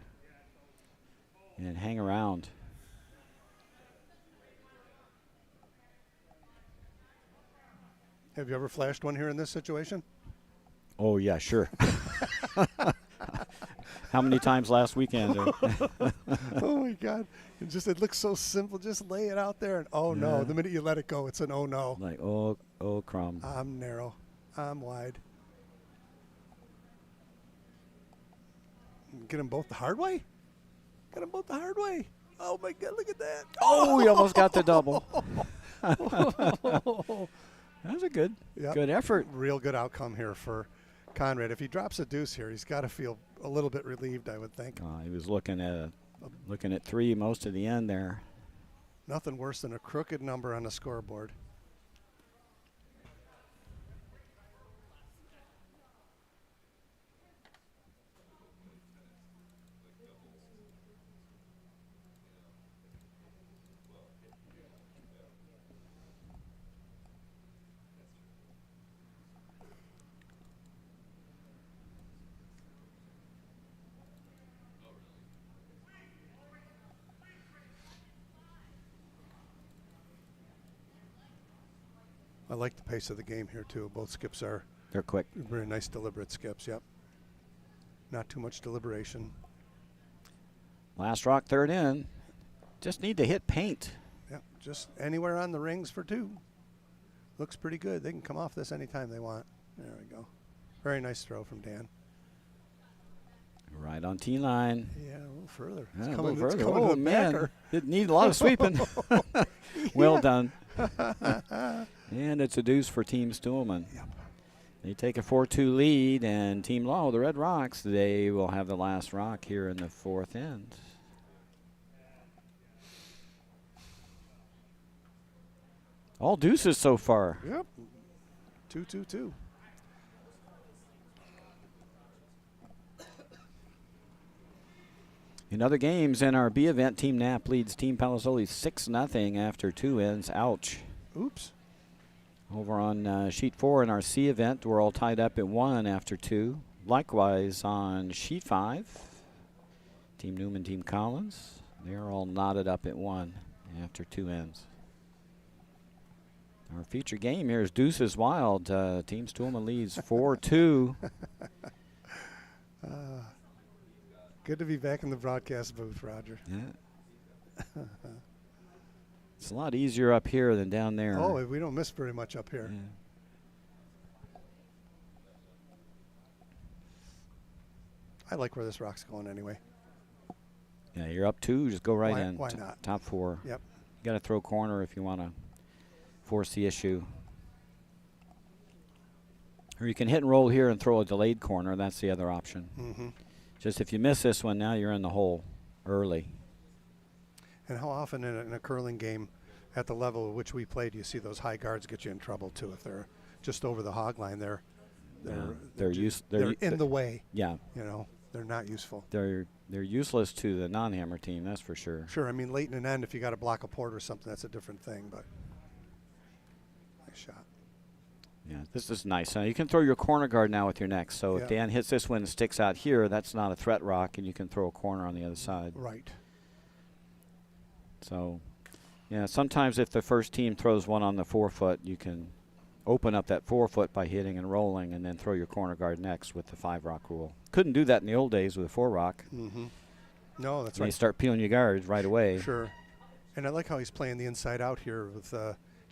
and hang around. Have you ever flashed one here in this situation? Oh, yeah, sure. How many times last weekend? Oh, my God. It looks so simple. Just lay it out there. And, oh, no. The minute you let it go, it's an oh, no. Like, oh, crumb. I'm narrow. I'm wide. Get them both the hard way? Get them both the hard way. Oh, my God. Look at that. Oh, he almost got the double. That was a good effort. Real good outcome here for Conrad. If he drops a deuce here, he's got to feel a little bit relieved, I would think. He was looking at 3 most of the end there. Nothing worse than a crooked number on the scoreboard. I like the pace of the game here, too. Both skips they're quick. Very nice, deliberate skips, yep. Not too much deliberation. Last rock, 3rd in. Just need to hit paint. Yep, just anywhere on the rings for 2. Looks pretty good. They can come off this anytime they want. There we go. Very nice throw from Dan. Right on T-line. Yeah, a little further. Yeah, It's a coming, little it's further. coming Oh, to the man. backer. Didn't need a lot of sweeping. Well done. And it's a deuce for Team Stuhlman. Yep. They take a 4-2 lead, and Team Law, the Red Rocks, they will have the last rock here in the 4th end. All deuces so far. Yep. 2-2-2. In other games in our B event, Team Knapp leads Team Palazzoli 6-0 after 2 ends. Ouch. Oops. Over on sheet 4 in our C event, we're all tied up at 1 after 2. Likewise on sheet 5, Team Newman, Team Collins, they're all knotted up at 1 after 2 ends. Our feature game here is Deuces Wild. Team Stuhlman leads 4-2. Good to be back in the broadcast booth, Roger. Yeah. It's a lot easier up here than down there. Oh, we don't miss very much up here. Yeah. I like where this rock's going anyway. Yeah, you're up 2, just go right in. Why not? Top 4. Yep. You got to throw corner if you want to force the issue. Or you can hit and roll here and throw a delayed corner. That's the other option. Mm-hmm. Just if you miss this one, now you're in the hole early. And how often in a curling game at the level at which we play do you see those high guards get you in trouble too? If they're just over the hog line, they're in the way. Yeah. You know, they're not useful. They're useless to the non-hammer team, that's for sure. Sure, I mean late in an end, if you got to block a port or something, that's a different thing. But nice shot. Yeah, this is nice. You can throw your corner guard now with your next. So if Dan hits this one and sticks out here, that's not a threat rock, and you can throw a corner on the other side. Right. So, yeah, sometimes if the first team throws one on the 4-foot, you can open up that 4-foot by hitting and rolling, and then throw your corner guard next with the 5-rock rule. Couldn't do that in the old days with a 4-rock. Mm-hmm. No, that's right. right. You start peeling your guards right away. Sure. And I like how he's playing the inside out here with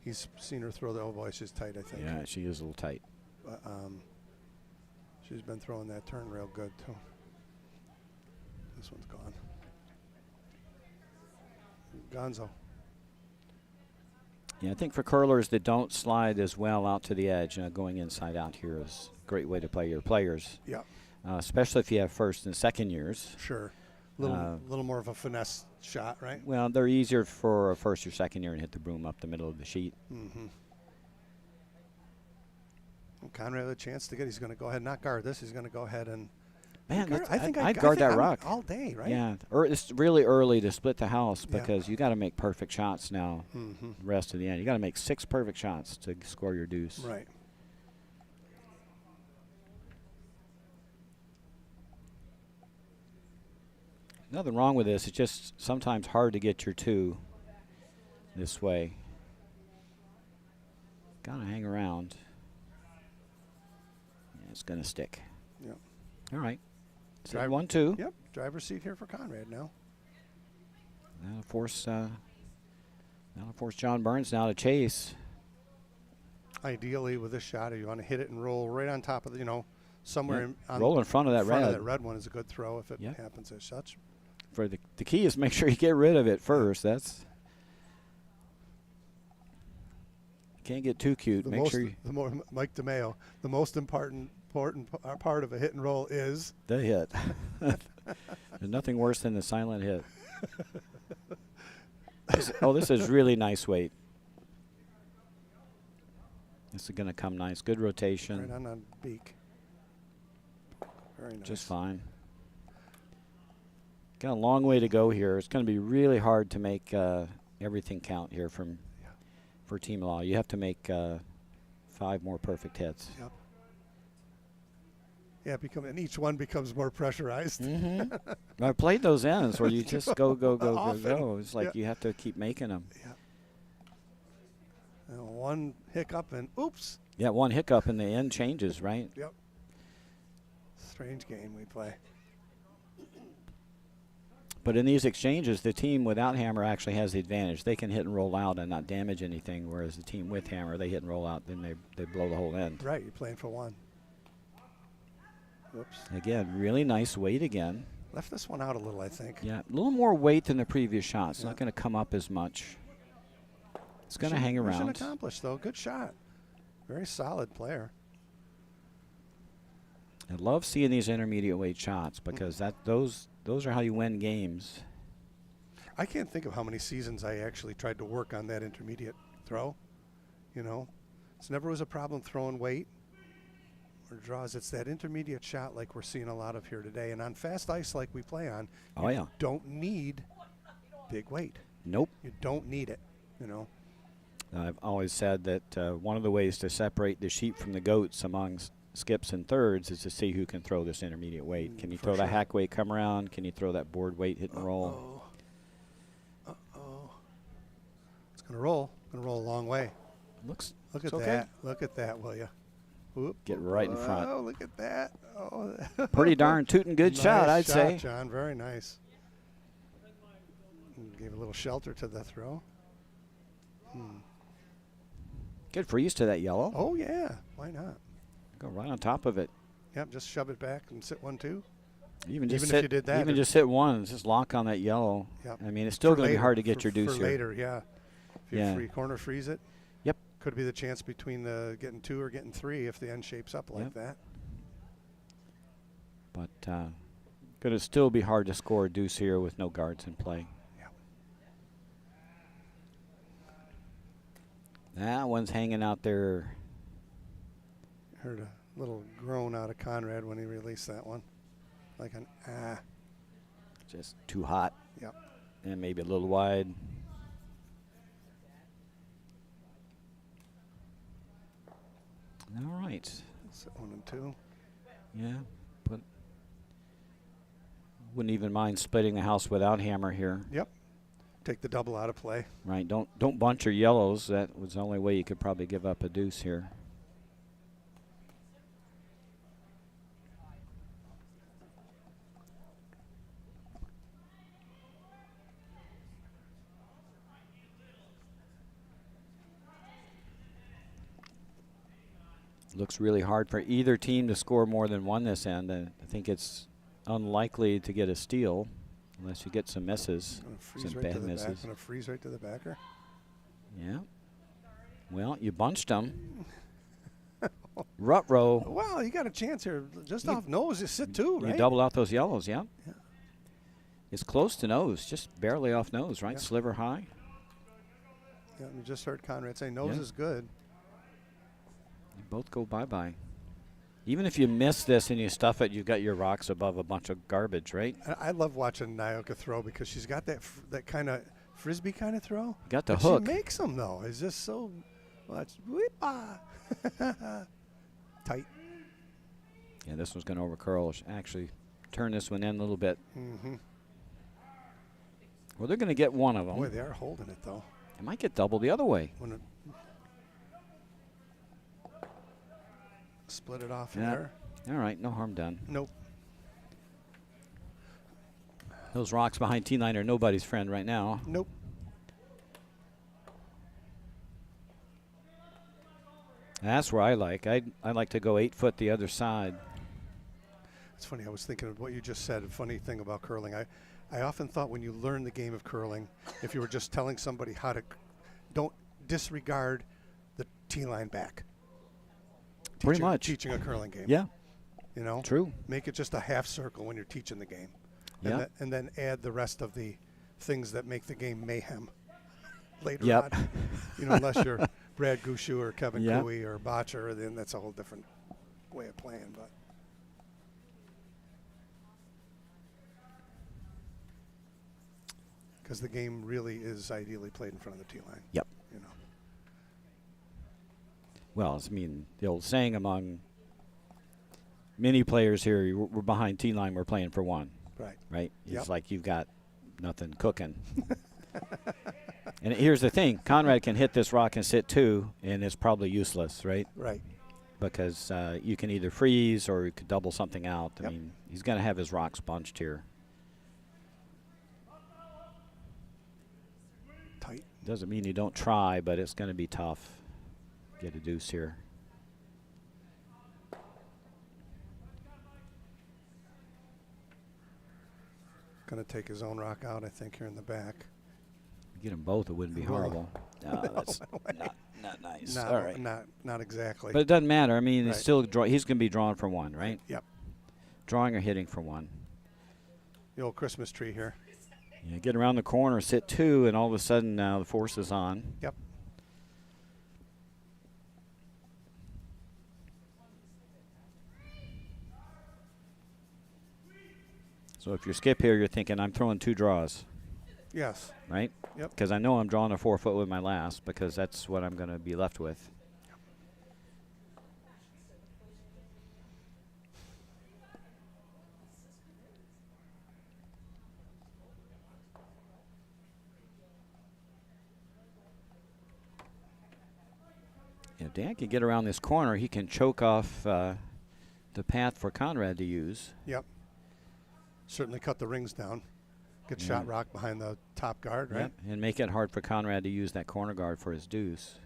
he's seen her throw the elbow. She's tight, I think. Yeah, she is a little tight. But she's been throwing that turn real good, too. This one's gone. Gonzo. Yeah, I think for curlers that don't slide as well out to the edge, going inside out here is a great way to play your players. Yeah. Especially if you have first and second years. Sure. Little more of a finesse shot, right? Well, they're easier for a first or second year and hit the broom up the middle of the sheet. Mm-hmm. Well, Conrad had a chance to get. He's going to go ahead and not guard this. He's going to go ahead and. Man, I'd guard that rock all day, right? Yeah, it's really early to split the house because you got to make perfect shots now. Mm-hmm. The rest of the end, you got to make 6 perfect shots to score your deuce. Right. Nothing wrong with this. It's just sometimes hard to get your 2 this way. Got to hang around. Yeah, it's going to stick. Yep. All right. 1-2. Yep. Driver's seat here for Conrad now. That'll force John Burns now to chase. Ideally, with this shot, you want to hit it and roll right on top of the, somewhere roll in front of that red. That red one is a good throw if it happens as such. For the key is make sure you get rid of it first. That's can't get too cute. Mike DeMeo, the most important part of a hit and roll is the hit. There's nothing worse than the silent hit. This is really nice weight. This is going to come nice. Good rotation. Right on the beak. Very nice. Just fine. Got a long way to go here. It's going to be really hard to make everything count here for Team Law. You have to make 5 more perfect hits. Yep. Yeah, and each one becomes more pressurized. Mm-hmm. I've played those ends where you just go. It's like you have to keep making them. Yeah. And one hiccup and oops. Yeah, one hiccup and the end changes, right? Yep. Strange game we play. But in these exchanges, the team without hammer actually has the advantage. They can hit and roll out and not damage anything, whereas the team with hammer, they hit and roll out, then they blow the whole end. Right, you're playing for 1. Whoops. Again, really nice weight again. Left this one out a little, I think. Yeah, a little more weight than the previous shot. It's not going to come up as much. It's going to hang around. Mission accomplished, though. Good shot. Very solid player. I love seeing these intermediate weight shots because those are how you win games. I can't think of how many seasons I actually tried to work on that intermediate throw. It's never was a problem throwing weight or draws. It's that intermediate shot like we're seeing a lot of here today. And on fast ice like we play on, you don't need big weight. Nope. You don't need it, I've always said that one of the ways to separate the sheep from the goats among skips and thirds is to see who can throw this intermediate weight. Can you throw that hack weight come around? Can you throw that board weight hit and roll? Uh-oh. It's going to roll. Going to roll a long way. Look at that. Look at that, will you? Whoop. Get right in front. Oh, look at that. Oh. Pretty darn tootin' good nice shot, I'd say. John. Very nice. Gave a little shelter to the throw. Good freeze to that yellow. Oh, yeah. Why not? Go right on top of it. Yep, just shove it back and sit 1-2. Even if you did that. Even just hit one, just lock on that yellow. Yep. I mean, it's still going to be hard to get your deuce for here. later, yeah. If you free corner freeze it. Yep. Could be the chance between getting 2 or getting 3 if the end shapes up like that. But going to still be hard to score a deuce here with no guards in play. Yep. That one's hanging out there. Heard a little groan out of Conrad when he released that one. Like an ah. Just too hot. Yep. And maybe a little wide. All right. Sit 1 and 2. Yeah. Wouldn't even mind splitting the house without hammer here. Yep. Take the double out of play. Right. Don't bunch your yellows. That was the only way you could probably give up a deuce here. Looks really hard for either team to score more than one this end. I think it's unlikely to get a steal unless you get some misses, some bad misses. Going to freeze right to the backer. Yeah. Well, you bunched them. Rut-row. Well, you got a chance here. Just off nose, you sit 2, right? You double out those yellows, yeah. It's close to nose, just barely off nose, right? Sliver high. Yeah, you just heard Conrad say nose is good. You both go bye-bye. Even if you miss this and you stuff it, you've got your rocks above a bunch of garbage, right? I love watching Nyoka throw because she's got that kind of frisbee kind of throw. Got the hook. She makes them, though. It's just so much. Tight. Yeah, this one's going to overcurl. Actually, turn this one in a little bit. Well, they're going to get one of them. Boy, they are holding it, though. It might get double the other way. Split it off there. All right, no harm done. Nope. Those rocks behind T9 are nobody's friend right now. Nope. That's where I like. I like to go 8 foot the other side. It's funny. I was thinking of what you just said. A funny thing about curling. I often thought when you learn the game of curling, if you were just telling somebody how to, don't disregard the T-line back. Pretty much. Teaching a curling game. Yeah. You know? True. Make it just a half circle when you're teaching the game. Yeah. And then add the rest of the things that make the game mayhem later Yep. on. You know, unless you're Brad Gushu or Kevin Cooey or Botcher, then that's a whole different way of playing. But because the game really is ideally played in front of the tee line. Yep. You know. Well, I mean, the old saying among many players here, we're behind T-line, we're playing for one. Right. Right? Yep. It's like you've got nothing cooking. And here's the thing. Conrad can hit this rock and sit 2, and it's probably useless, right? Right. Because you can either freeze or you could double something out. Yep. I mean, he's going to have his rocks bunched here. Tight. Doesn't mean you don't try, but it's going to be tough. Get a deuce here. Going to take his own rock out, I think, here in the back. Get them both, it wouldn't be horrible. No, that's not nice. All right. Not exactly. But it doesn't matter. I mean, Right. he's going to be drawing for one, right? Yep. Drawing or hitting for one. The old Christmas tree here. Yeah, get around the corner, sit 2, and all of a sudden now the force is on. Yep. So if you skip here, you're thinking, I'm throwing 2 draws. Yes. Right? Yep. Because I know I'm drawing a 4 foot with my last because that's what I'm going to be left with. If Dan can get around this corner, he can choke off the path for Conrad to use. Yep. Certainly cut the rings down. Good shot rock behind the top guard, right? Yep. And make it hard for Conrad to use that corner guard for his deuce.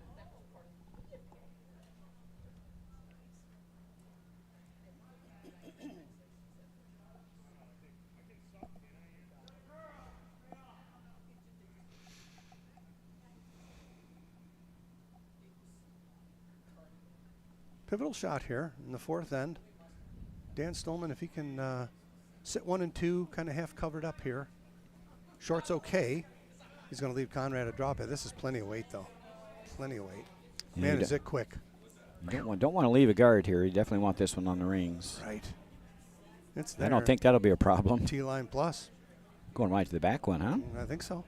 Pivotal shot here in the fourth end. Dan Stuhlman, if he can sit 1 and 2, kind of half covered up here. Short's okay. He's going to leave Conrad a drop it. This is plenty of weight, though. Plenty of weight. Yeah, Man, is it quick. You don't want to leave a guard here. You definitely want this one on the rings. Right. It's there. I don't think that'll be a problem. T-line plus. Going right to the back one, huh? I think so.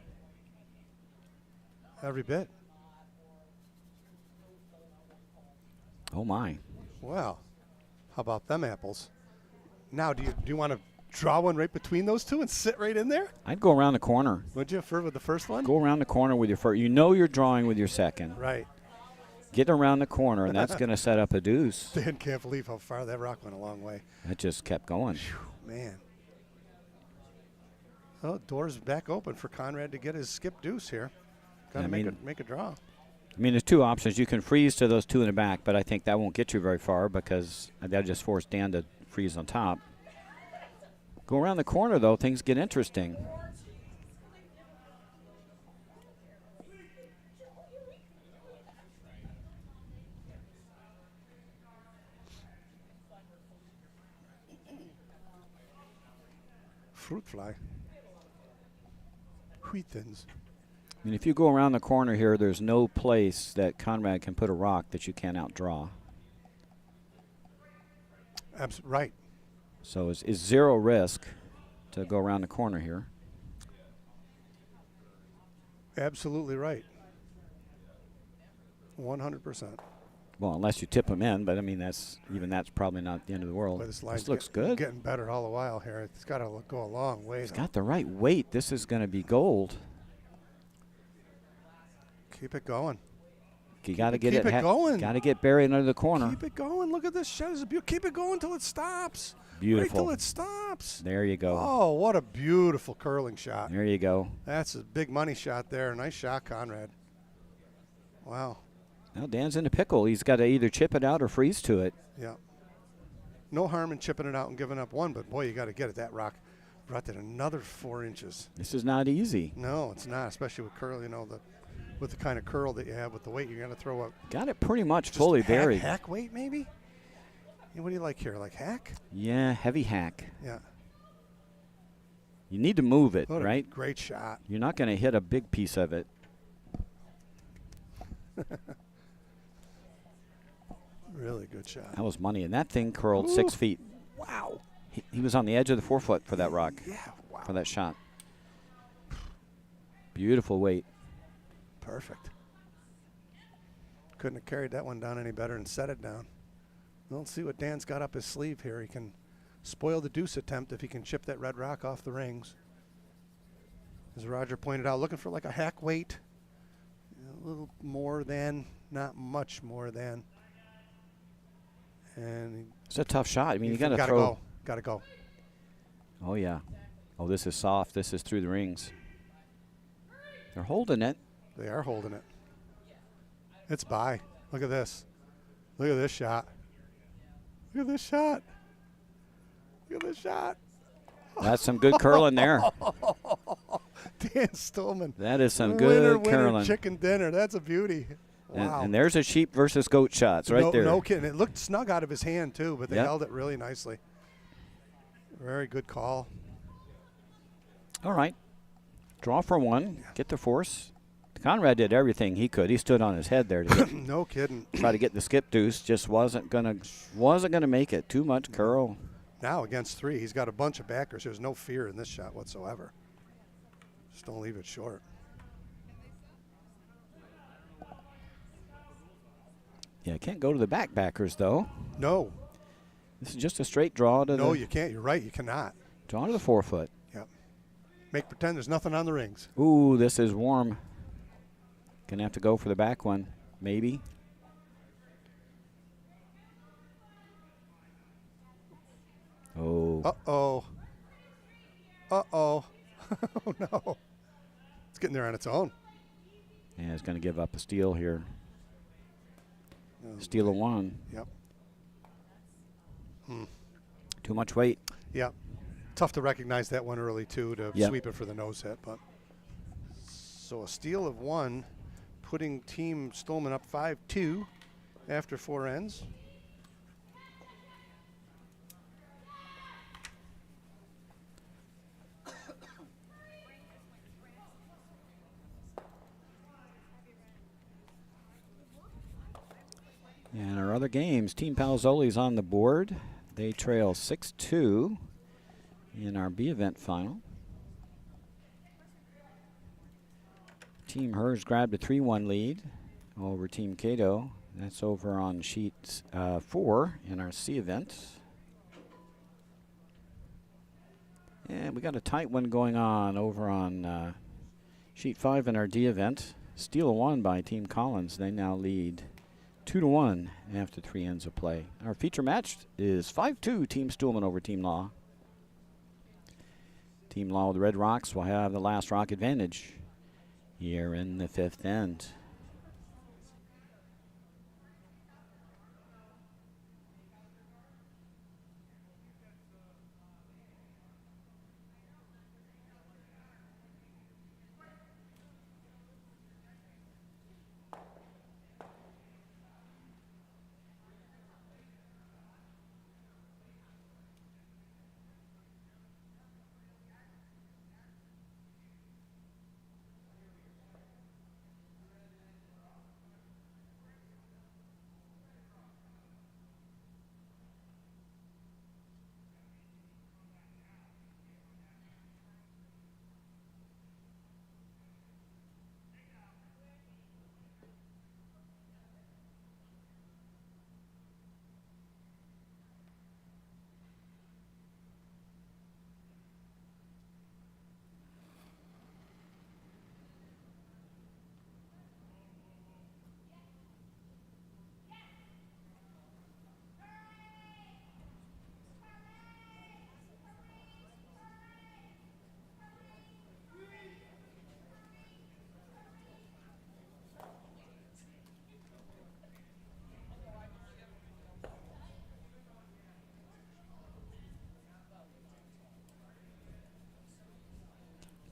Every bit. Oh, my. Well, how about them apples? Now, do you want to draw one right between those two and sit right in there? I'd go around the corner. Would you, with the first one? Go around the corner with your first. You know you're drawing with your second. Right. Get around the corner, and that's going to set up a deuce. Dan can't believe how far that rock went a long way. That just kept going. Whew, man. Oh, door's back open for Conrad to get his skip deuce here. Got to make a draw. I mean, there's two options. You can freeze to those two in the back, but I think that won't get you very far because that'll just force Dan to freeze on top. Go around the corner, though. Things get interesting. Fruit fly. Wheat thins. I mean, if you go around the corner here, there's no place that Conrad can put a rock that you can't outdraw. Right. So it's zero risk to go around the corner here. Absolutely right. 100%. Well, unless you tip him in, but I mean, that's probably not the end of the world. But this looks good. Getting better all the while here. It's got to go a long way. It's got the right weight. This is going to be gold. Keep it going. You got to get it going. Got to get buried under the corner. Keep it going. Look at this shot. Keep it going until it stops. Beautiful. Right till it stops. There you go. Oh, what a beautiful curling shot. There you go. That's a big money shot there. Nice shot, Conrad. Wow. Now Dan's in a pickle. He's got to either chip it out or freeze to it. Yeah. No harm in chipping it out and giving up one, but boy, you got to get it. That rock brought it another 4 inches. This is not easy. No, it's not, especially with curl. You know, with the kind of curl that you have with the weight, you're going to throw up. Got it pretty much fully buried. Hack weight, maybe? What do you like here? Like hack? Yeah, heavy hack. Yeah. You need to move it, What right? A great shot. You're not going to hit a big piece of it. Really good shot. That was money, and that thing curled 6 feet. Wow. He was on the edge of the 4 foot for that rock. Yeah, wow. For that shot. Beautiful weight. Perfect. Couldn't have carried that one down any better and set it down. Let's see what Dan's got up his sleeve here. He can spoil the deuce attempt if he can chip that red rock off the rings. As Roger pointed out, looking for like a hack weight. A little more than, not much more than. And it's a tough shot. I mean, you got to gotta throw. Got to go. Oh, yeah. Oh, this is soft. This is through the rings. They're holding it. They are holding it. It's by. Look at this. Look at this shot. Look at this shot. Look at this shot. That's some good curling there. Dan Stuhlman. That is some good curling. Chicken dinner. That's a beauty. Wow. And there's a sheep versus goat shots right there. No kidding. It looked snug out of his hand, too, but they held it really nicely. Very good call. All right. Draw for one. Get the force. Conrad did everything he could. He stood on his head there to get no kidding. Try to get the skip deuce. Just wasn't gonna make it. Too much curl. Now against 3, he's got a bunch of backers. There's no fear in this shot whatsoever. Just don't leave it short. Yeah, can't go to the backers though. No. This is just a straight draw to No, you can't. You're right. You cannot. Draw to the 4-foot. Yep. Make pretend there's nothing on the rings. Ooh, this is warm. Gonna have to go for the back one, maybe. Oh. Uh-oh. Uh-oh. Oh, no. It's getting there on its own. Yeah, it's gonna give up a steal here. Oh, Steal a 1. Yep. Too much weight. Yep. Tough to recognize that one early, too, to Yep. sweep it for the nose hit. But so a steal of 1, putting Team Stuhlman up 5-2 after 4 ends. And our other games, Team Palazzoli's on the board. They trail 6-2 in our B event final. Team Hurd grabbed a 3-1 lead over Team Cato. That's over on sheet 4 in our C event. And we got a tight one going on over on sheet 5 in our D event. Steal a 1 by Team Collins. They now lead 2-1 after 3 ends of play. Our feature match is 5-2 Team Stuhlman over Team Law. Team Law with the Red Rocks will have the last rock advantage here in the 5th end.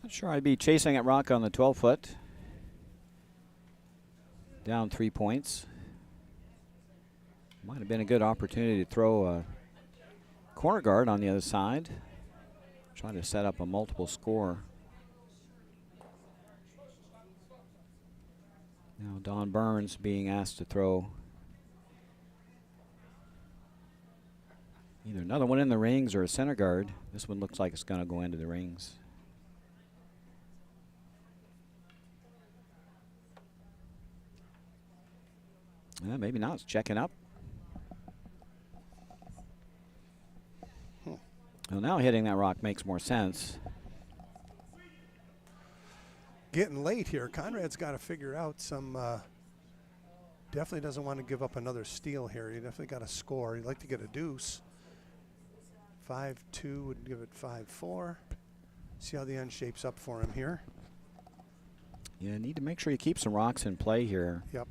Not sure I'd be chasing at rock on the 12-foot. Down 3 points. Might have been a good opportunity to throw a corner guard on the other side. Try to set up a multiple score. Now Don Burns being asked to throw either another one in the rings or a center guard. This one looks like it's going to go into the rings. Maybe not. It's checking up. Well, now hitting that rock makes more sense. Getting late here. Conrad's got to figure out some. Definitely doesn't want to give up another steal here. He definitely got to score. He'd like to get a deuce. 5-2 would give it 5-4. See how the end shapes up for him here. Yeah, need to make sure you keep some rocks in play here. Yep.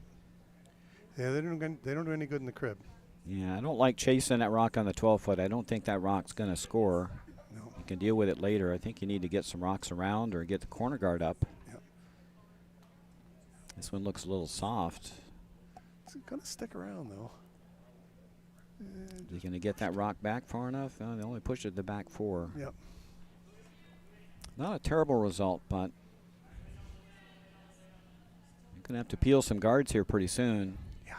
Yeah, they don't do any good in the crib. Yeah, I don't like chasing that rock on the 12-foot. I don't think that rock's going to score. No. You can deal with it later. I think you need to get some rocks around or get the corner guard up. Yep. This one looks a little soft. It's going to stick around, though. Is he going to get that rock back far enough? They only pushed it to the back 4. Yep. Not a terrible result, but you're going to have to peel some guards here pretty soon. Yeah.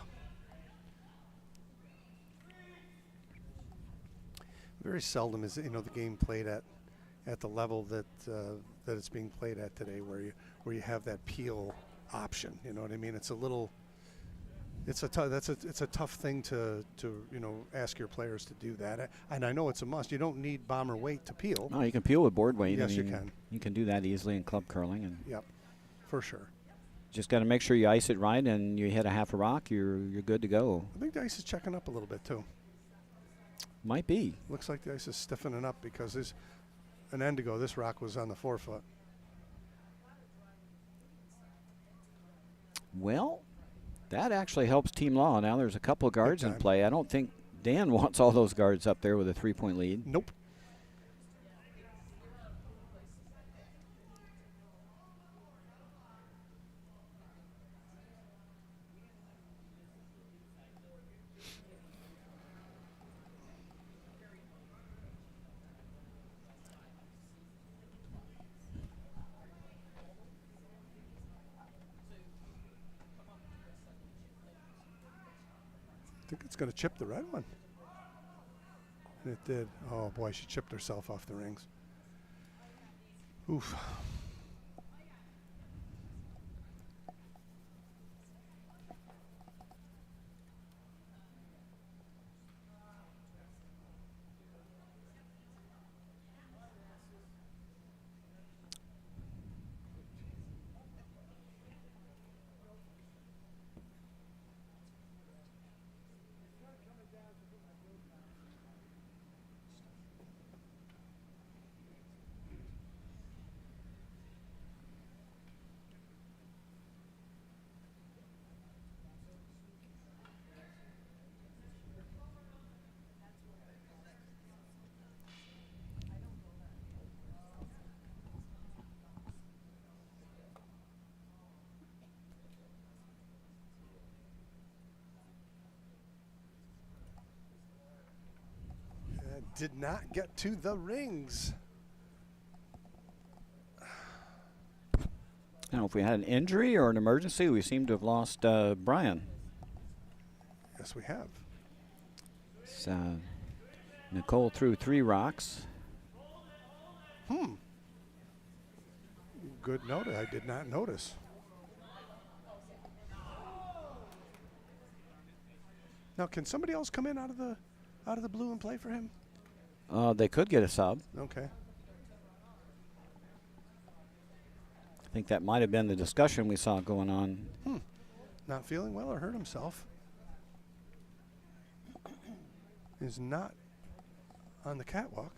Very seldom is the game played at at the level that that it's being played at today, where you have that peel option. You know what I mean? It's a little. It's a tough thing to ask your players to do that, and I know it's a must. You don't need bomber weight to peel. No, you can peel with board weight. Yes, you can. You can do that easily in club curling, and yep, for sure. Just got to make sure you ice it right, and you hit a half a rock. You're good to go. I think the ice is checking up a little bit too. Might be. Looks like the ice is stiffening up because there's an end ago this rock was on the 4-foot. Well, that actually helps Team Law. Now there's a couple of guards in time. play. I don't think Dan wants all those guards up there with a 3-point lead. Nope. I think it's going to chip the red one. And it did. Oh, boy, she chipped herself off the rings. Oof. Did not get to the rings. Now, if we had an injury or an emergency, we seem to have lost Brian. Yes, we have. So, Nicole threw 3 rocks. Good note. I did not notice. Now, can somebody else come in out of the blue and play for him? They could get a sub. Okay. I think that might have been the discussion we saw going on. Not feeling well or hurt himself. Is not on the catwalk.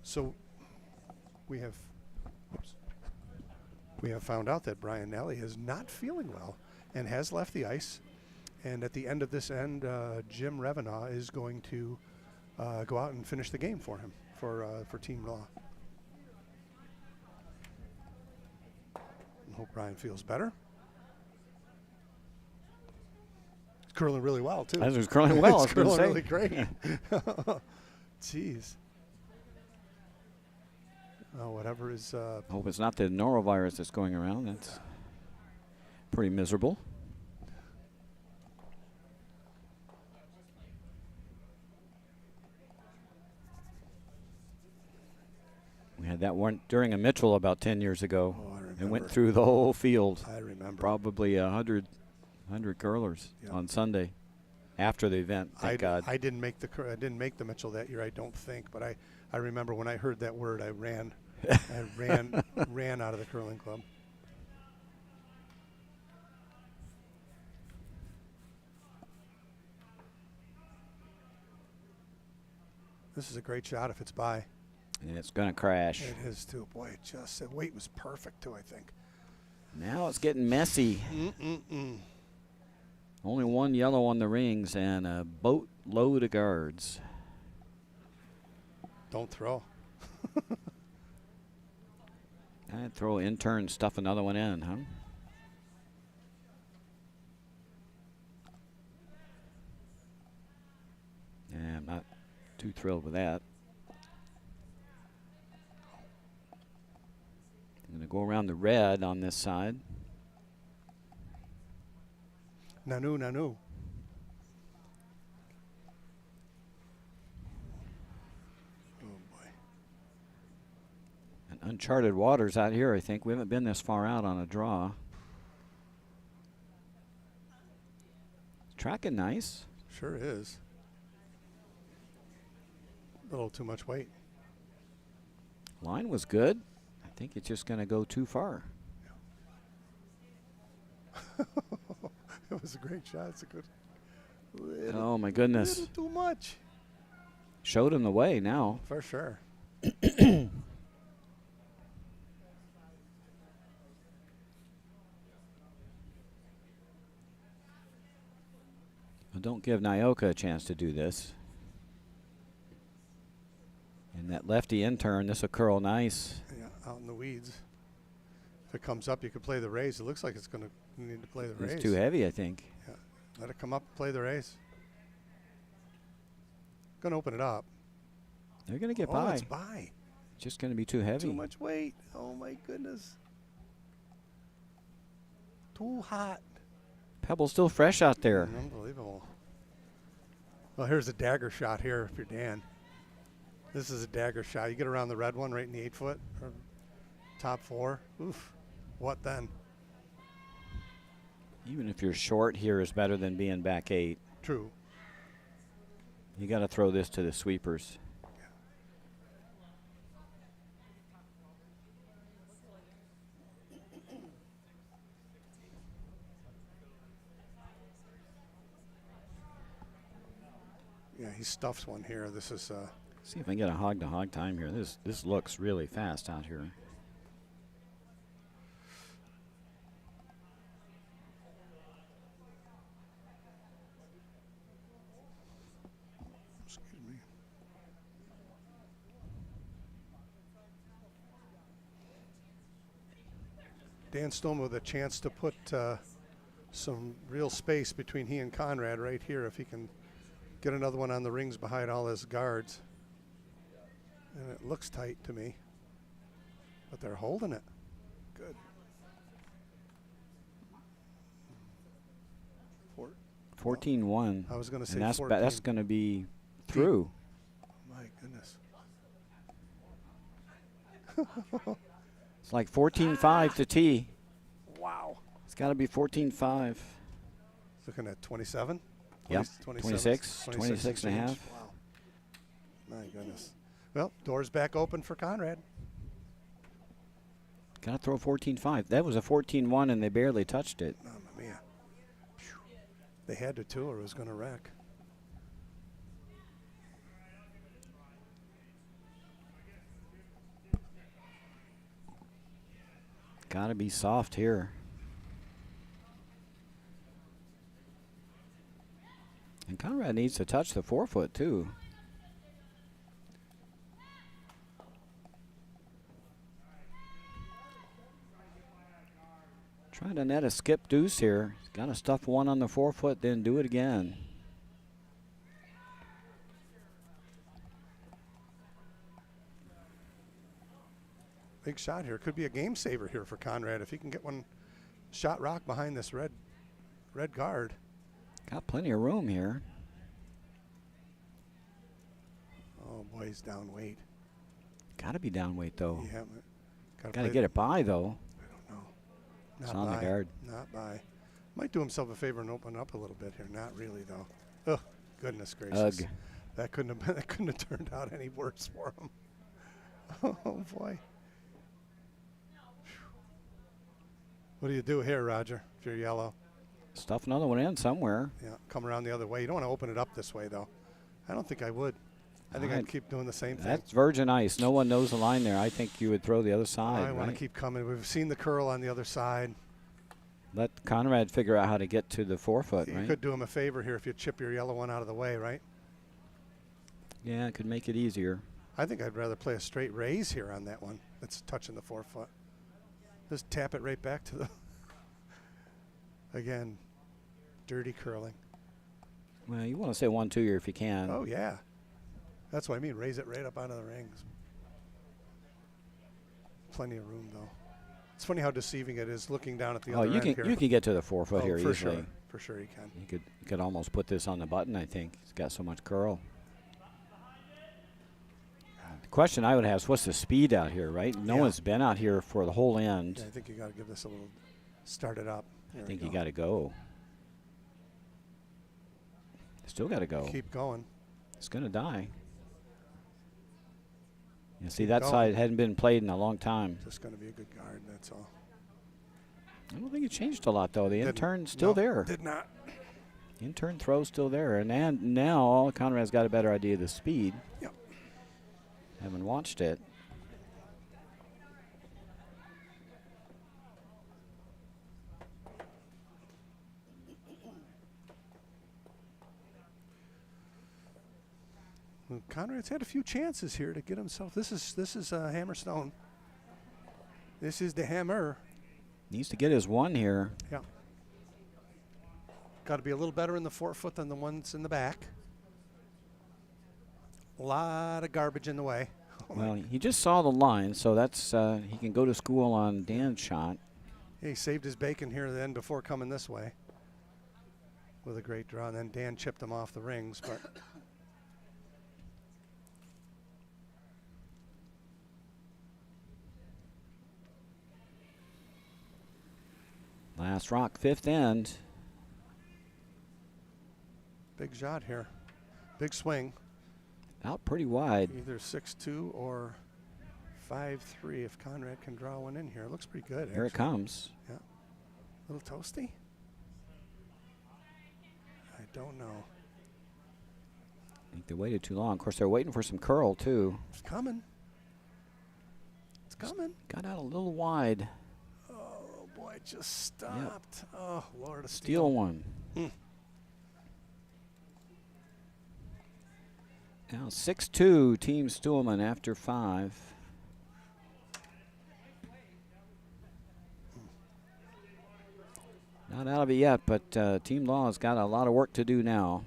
So we have found out that Brian Nelly is not feeling well and has left the ice. And at the end of this end, Jim Revenaugh is going to go out and finish the game for him, for Team Law. I hope Brian feels better. It's curling really well, too. That was curling well. It's curling really great. Jeez. Whatever is... Hope it's not the norovirus that's going around. That's pretty miserable. We had that one during a Mitchell about 10 years ago. Oh, I remember. It went through the whole field. I remember. Probably 100 curlers on Sunday after the event. Thank God. I didn't make the Mitchell that year, I don't think, but I remember when I heard that word, I ran. ran out of the curling club. This is a great shot if it's by. And it's going to crash. It is too. Boy, it just the weight was perfect too, I think. Now it's getting messy. Only one yellow on the rings and a boatload of guards. Don't throw. I'd throw intern, stuff another one in, huh? Yeah, I'm not too thrilled with that. I'm going to Go around the red on this side. Nanu, Nanu. Oh, boy. And uncharted waters out here, I think. We haven't been this far out on a draw. Tracking nice. Sure is. A little too much weight. Line was good. I think it's just going to go too far. It was a great shot. It's a good. Oh, my goodness. Little too much. Showed him the way now. For sure. Well, don't give Nyoka a chance to do this. And that lefty in turn, this will curl nice. Yeah, out in the weeds. If it comes up, you could play the raise. It looks like it's going to need to play the raise. It's too heavy, I think. Yeah, let it come up, play the raise. Going to open it up. They're going to get Oh, by. it's by. Just going to be too heavy. Too much weight. Oh, my goodness. Too hot. Pebble's still fresh out there. Unbelievable. Well, here's a dagger shot here if you're Dan. This is a dagger shot. You get around the red one right in the 8-foot or top 4. Oof. What then? Even if you're short here is better than being back 8. True. You got to throw this to the sweepers. Yeah, he stuffs one here. This is See if I can get a hog-to-hog time here. This looks really fast out here. excuse me. Dan Stuhlman with a chance to put some real space between he and Conrad right here if he can get another one on the rings behind all his guards. And it looks tight to me, but they're holding it. Good. 14-1. I was going to say and that's 14. that's going to be through. My goodness. It's like 14-5 to tee. Wow. It's got to be 14-5. Looking at 27? Yep. 26 and a half. Wow. My goodness. Well, doors back open for Conrad. Got to throw 14-5. That was a 14-1, and they barely touched it. Mamma mia. Phew. They had to, too, or it was going to wreck. Got to be soft here. And Conrad needs to touch the 4-foot, too. Trying to net a skip deuce here. He's got to stuff one on the 4-foot, then do it again. Big shot here. Could be a game saver here for Conrad if he can get one shot rock behind this red guard. Got plenty of room here. Oh, boy, he's down weight. Got to be down weight, though. Yeah. Got to get it by, though. I don't know. It's Not on the by. guard. Not by. Might do himself a favor and open up a little bit here. Not really, though. Oh, goodness gracious. Ugh. That couldn't have turned out any worse for him. Oh, boy. What do you do here, Roger, if you're yellow? Stuff another one in somewhere. Yeah, come around the other way. You don't want to open it up this way, though. I don't think I would. I think I'd keep doing the same thing. That's virgin ice. No one knows the line there. I think you would throw the other side. I want to keep coming. We've seen the curl on the other side. Let Conrad figure out how to get to the 4-foot, You right? could do him a favor here if you chip your yellow one out of the way, right? Yeah, it could make it easier. I think I'd rather play a straight raise here on that one that's touching the 4-foot. Just tap it right back to the, again, dirty curling. Well, you want to say 1-2 here if you can. Oh, yeah. That's what I mean. Raise it right up out of the rings. Plenty of room, though. It's funny how deceiving it is looking down at the Oh, other end here. you can get to the 4 foot here for easily. Sure. For sure you can. You could almost put this on the button, I think. It's got so much curl. The question I would have is, what's the speed out here, right? No one's been out here for the whole end. Yeah, I think you got to give this a little, start it up. I think you got to go. Still got to go. Keep going. It's going to die. You see, that side hadn't been played in a long time. Just going to be a good guard, that's all. I don't think it changed a lot, though. The intern's still there. Did not. Intern throw's still there. And now Conrad's got a better idea of the speed. Yep. Haven't watched it. Well, Conrad's had a few chances here to get himself. This is Hammerstone. This is the hammer. Needs to get his one here. Yeah. Got to be a little better in the 4 foot than the ones in the back. A lot of garbage in the way. Well, he just saw the line, so that's he can go to school on Dan's shot. He saved his bacon here then before coming this way with a great draw. And then Dan chipped him off the rings, but. Last rock, 5th end. Big shot here. Big swing. Out pretty wide. Either 6-2 or 5-3 if Conrad can draw one in here. It looks pretty good. Here it comes. Yeah. A little toasty? I don't know. I think they waited too long. Of course, they're waiting for some curl, too. It's coming. It's coming. Got out a little wide. Oh, boy, it just stopped. Yep. Oh, Lord of Steal one. Now 6-2, Team Stuhlman after 5. Not out of it yet, but Team Law's got a lot of work to do now.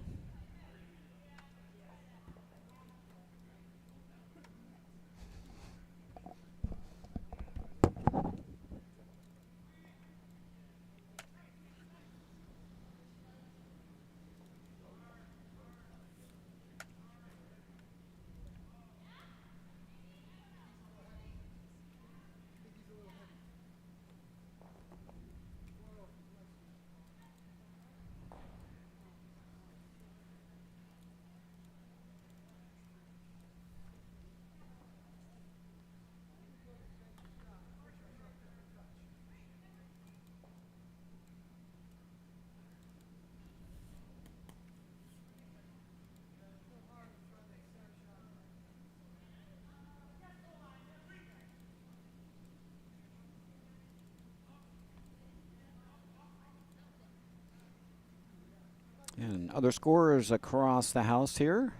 And other scorers across the house here.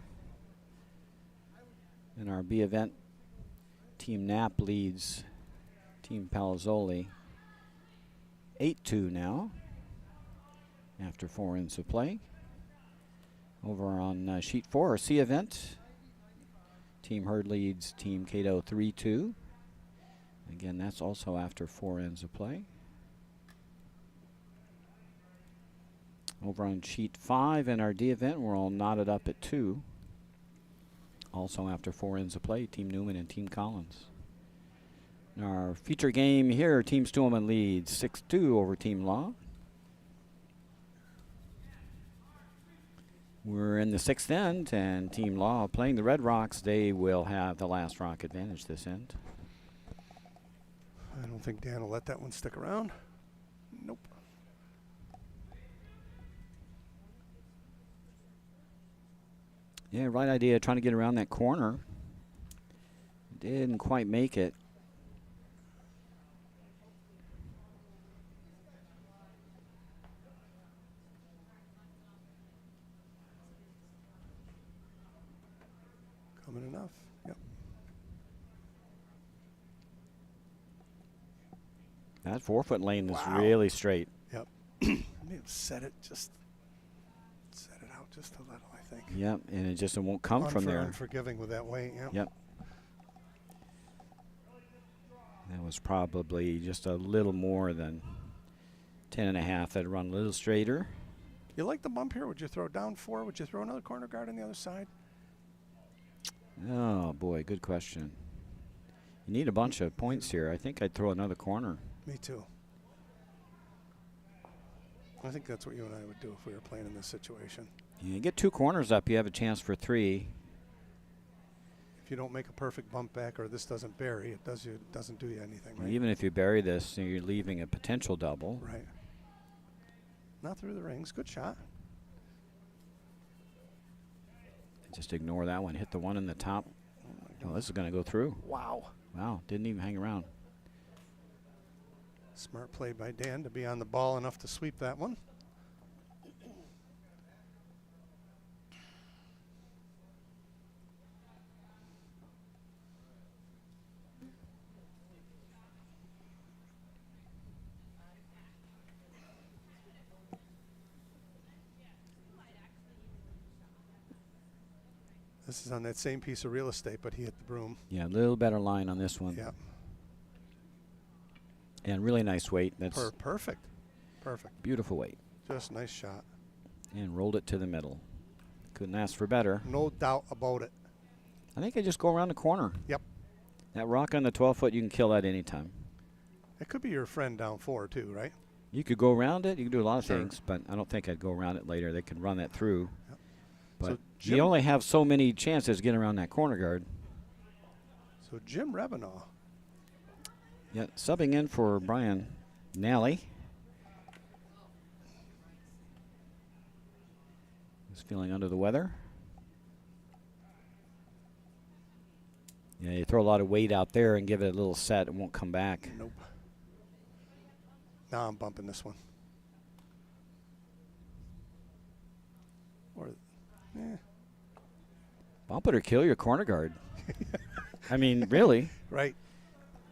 In our B event, Team Knapp leads Team Palazzoli 8-2 now after 4 ends of play. Over on sheet 4, our C event, Team Hurd leads Team Cato 3-2. Again, that's also after 4 ends of play. Over on sheet 5 in our D event, we're all knotted up at 2. Also after 4 ends of play, Team Newman and Team Collins. In our feature game here, Team Stuhlman leads 6-2 over Team Law. We're in the 6th end, and Team Law playing the Red Rocks. They will have the last rock advantage this end. I don't think Dan will let that one stick around. Nope. Yeah, right idea, trying to get around that corner. Didn't quite make it. Coming enough, yep. That 4 foot lane is really straight. Yep. Maybe set it out just a little, I think. Yep, and it just won't come from there. Unforgiving with that weight, yep. Yep. That was probably just a little more than 10.5. That'd run a little straighter. You like the bump here? Would you throw down 4? Would you throw another corner guard on the other side? Oh, boy, good question. You need a bunch of points here. I think I'd throw another corner. Me too. I think that's what you and I would do if we were playing in this situation. You get 2 corners up, you have a chance for 3. If you don't make a perfect bump back or this doesn't bury, it doesn't do you anything, right? Even if you bury this, you're leaving a potential double. Right. Not through the rings. Good shot. Just ignore that one. Hit the one in the top. Oh, this is going to go through. Wow. Wow, didn't even hang around. Smart play by Dan to be on the ball enough to sweep that one. This is on that same piece of real estate, but he hit the broom. Yeah, a little better line on this one. Yeah. And really nice weight. That's perfect. Perfect. beautiful weight. Just nice shot. And rolled it to the middle. Couldn't ask for better. No doubt about it. I think I just go around the corner. Yep. That rock on the 12-foot, you can kill that anytime. It could be your friend down 4 too, right? You could go around it. You can do a lot of Sure. things, but I don't think I'd go around it later. They could run that through. Yep. But So you only have so many chances getting around that corner guard. So Jim Revenaugh. Yeah, subbing in for Brian Nally. He's feeling under the weather. Yeah, you throw a lot of weight out there and give it a little set, it won't come back. Nope. Now I'm bumping this one. Or, Bump it or kill your corner guard. I mean, really. Right.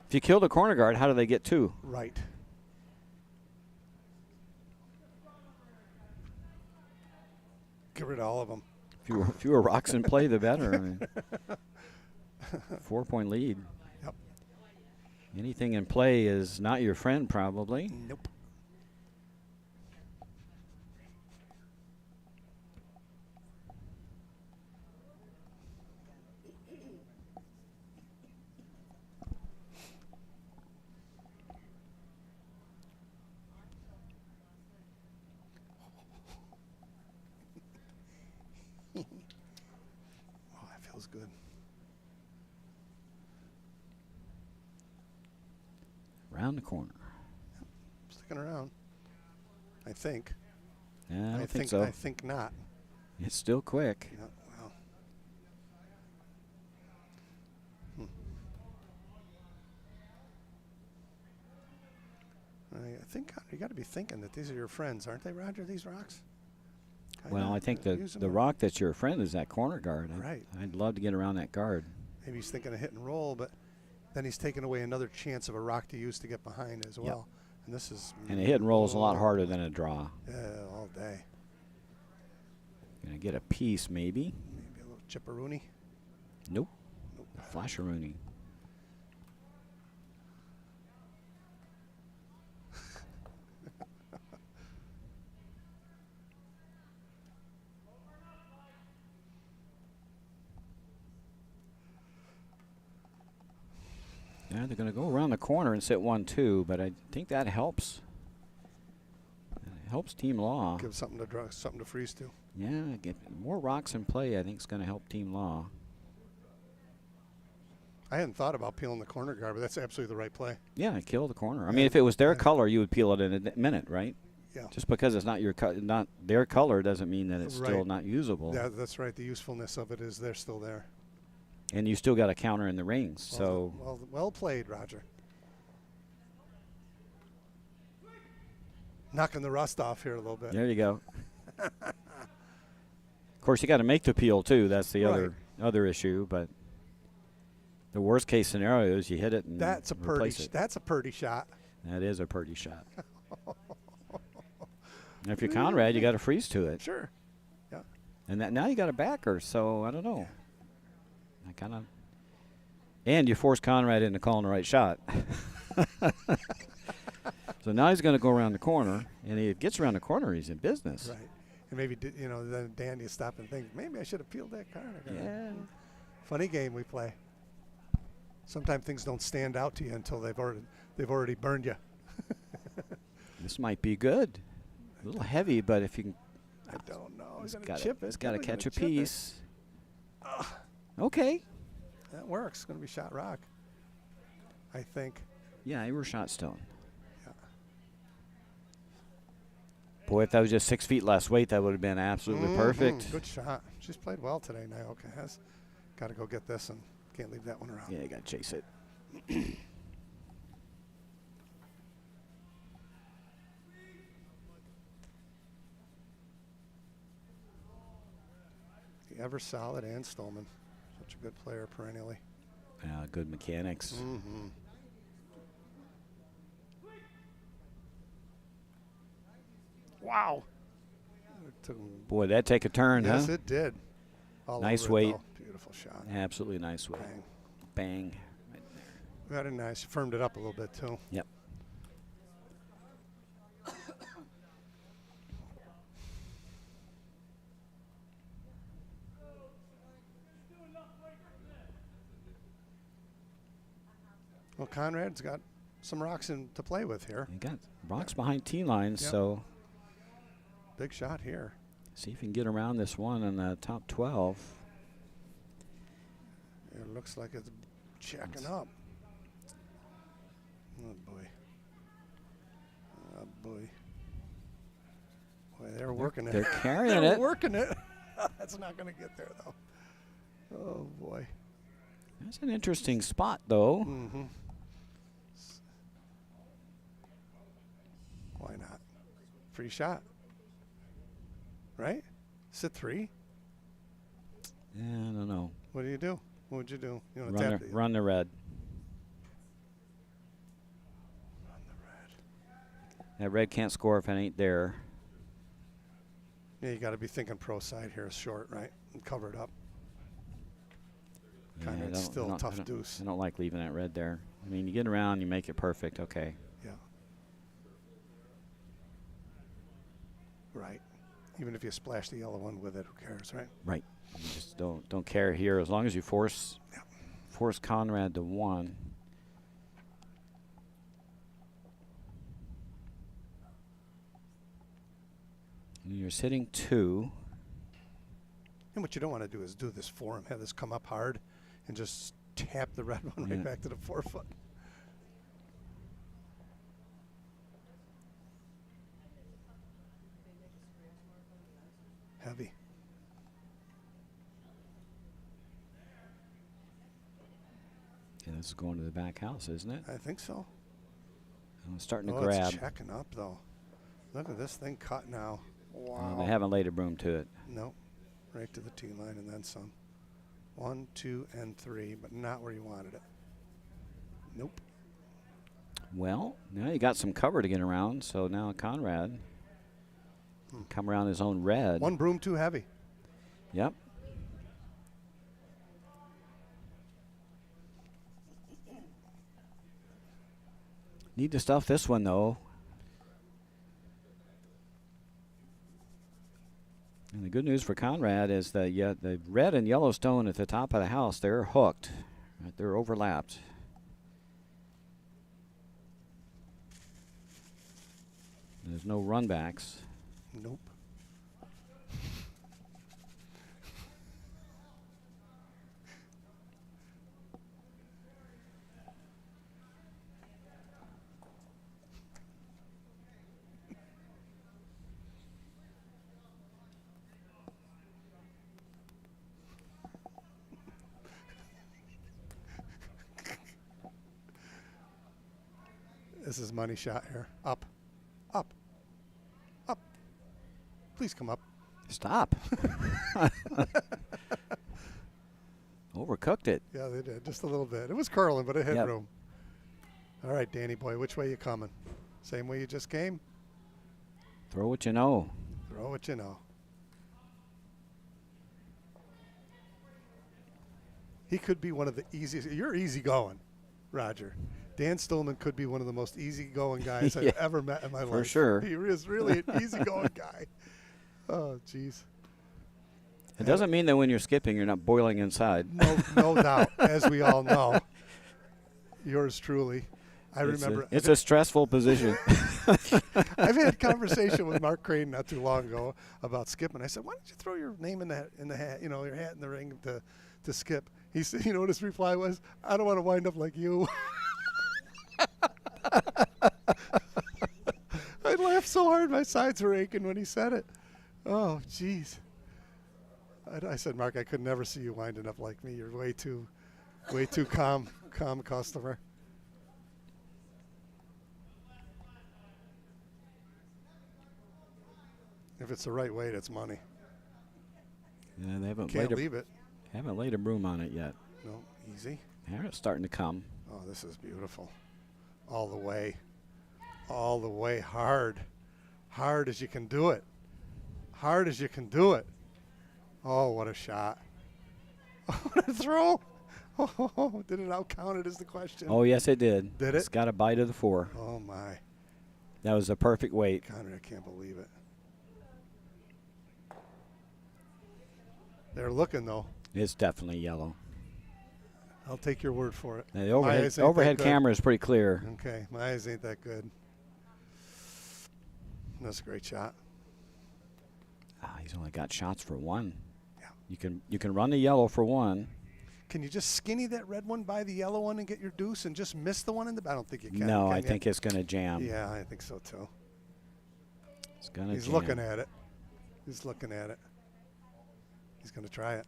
If you kill the corner guard, how do they get 2? Right. Get rid of all of them. Fewer rocks in play, the better. I mean, 4-point lead. Yep. Anything in play is not your friend, probably. Nope. Oh, that feels good. Around the corner. Sticking around. I think. Yeah, I don't think so. I think not. It's still quick. Yeah, well. I think you got to be thinking that these are your friends, aren't they, Roger? These rocks. Well, I think the rock that's your friend is that corner guard. Right. I'd love to get around that guard. Maybe he's thinking of hit and roll, but then he's taking away another chance of a rock to use to get behind as well. And this is. And a hit and roll is a lot harder than a draw. Yeah, all day. Gonna get a piece, maybe. Maybe a little chipperoony. Nope. Nope. A flasheroonie. Yeah, they're going to go around the corner and sit 1-2, but I think that helps. It helps Team Law. Give something to freeze to. Yeah, get more rocks in play, I think, is going to help Team Law. I hadn't thought about peeling the corner guard, but that's absolutely the right play. Yeah, kill the corner. I mean, if it was their color, you would peel it in a minute, right? Yeah. Just because it's not not their color doesn't mean that it's still not usable. Yeah, that's right. The usefulness of it is they're still there. And you still got a counter in the rings, so. Well played, Roger. Knocking the rust off here a little bit. There you go. Of course, you got to make the peel too. That's the other issue. But the worst case scenario is you hit it and that's a purdy shot. That is a purdy shot. And if you're Conrad, you got to freeze to it. Sure. Yeah. And now you got a backer, so I don't know. I kind of And you force Conrad into calling the right shot. So now he's going to go around the corner, and he gets around the corner, he's in business. Right. And maybe, you know, then Danny stop and think, maybe I should have peeled that card. Yeah. Funny game we play. Sometimes things don't stand out to you until they've already burned you. This might be good. A little heavy, but if you can. I don't know. He's got to He's got to catch a piece. It. Okay. That works. It's going to be shot rock, I think. Yeah, you were shot stone. Yeah. Boy, if that was just 6 feet less weight, that would have been absolutely perfect. Good shot. She's played well today, Naoka has. Got to go get this and can't leave that one around. Yeah, you got to chase it. The ever solid Ann Stuhlman. Such a good player perennially. Good mechanics. Mm-hmm. Wow. Boy, that'd take a turn, yes, huh? it did. All nice over it, weight. though. Beautiful shot. Absolutely nice weight. Bang. Bang. Right Very nice. Firmed it up a little bit, too. Yep. Well, Conrad's got some rocks to play with here. You got rocks behind tee lines, Yep. so Big shot here. see if you can get around this one in the top 12. It looks like it's checking up. Oh, boy. Oh, boy. Boy, they're working it. They're carrying They're it. working it. That's not going to get there, though. Oh, boy. That's an interesting spot, though. Mm-hmm. Why not? Free shot. Right? Sit 3. Yeah, I don't know. What do? What would you do? You want to tap it? Run the red. Run the red. That red can't score if it ain't there. Yeah, you got to be thinking pro side here is short, right? And cover it up. Yeah, Conrad's still a tough deuce. I don't like leaving that red there. I mean, you get around, you make it perfect. Okay. Yeah. Right. Even if you splash the yellow one with it, who cares, right? Right. You just don't care here as long as you force Conrad to 1. And you're sitting 2. And what you don't want to do is do this for him. Have this come up hard and just tap the red one right back to the 4-foot. Heavy. And this is going to the back house, isn't it? I think so. I'm starting to Oh, grab. it's checking up, though. Look at this thing cut now. Wow. They haven't laid a broom to it. Nope. Right to the tee line and then some. 1, 2, and 3, but not where you wanted it. Nope. Well, now you got some cover to get around, so now Conrad come around his own red. 1 broom too heavy. Yep. Need to stuff this one, though. And the good news for Conrad is that the red and yellow stone at the top of the house, they're hooked. Right? They're overlapped. There's no runbacks. Nope. This is money shot here. Up. Up. Up. Please come up. Stop. Overcooked it. Yeah, they did. Just a little bit. It was curling, but it had Yep. room. All right, Danny boy, which way you coming? Same way you just came? Throw what you know. Throw what you know. He could be one of the easiest. You're easygoing, Roger. Dan Stuhlman could be one of the most easygoing guys Yeah, I've ever met in my life. for sure. He is really an easygoing guy. Oh, jeez. It doesn't mean that when you're skipping, you're not boiling inside. No doubt, as we all know. Yours truly. I remember. It's a stressful position. I've had a conversation with Mark Crane not too long ago about skipping. I said, "Why don't you throw your name in the hat? Your hat in the ring to skip?" He said, "You know what his reply was? I don't want to wind up like you." I laughed so hard my sides were aching when he said it. Oh, jeez. I said, Mark, I could never see you winding up like me. You're way too calm customer. If it's the right weight, it's money. Yeah, they haven't Can't leave it. Haven't laid a broom on it yet. No, easy. Here it's starting to come. Oh, this is beautiful. All the way. All the way hard. Hard as you can do it. Hard as you can do it. Oh, what a shot. What a throw. Oh, did it outcount it is the question. Oh, yes, it did. Did it? It's got a bite of the 4. Oh, my. That was a perfect weight. Conrad, I can't believe it. They're looking, though. It's definitely yellow. I'll take your word for it. Now, the overhead camera is pretty clear. Okay, my eyes ain't that good. That's a great shot. He's only got shots for 1. Yeah. You can run the yellow for 1. Can you just skinny that red one by the yellow one and get your deuce and just miss the one in the? I don't think you can. No, can I you? think it's going to jam. Yeah, I think so too. It's going to jam. He's looking at it. He's looking at it. He's going to try it.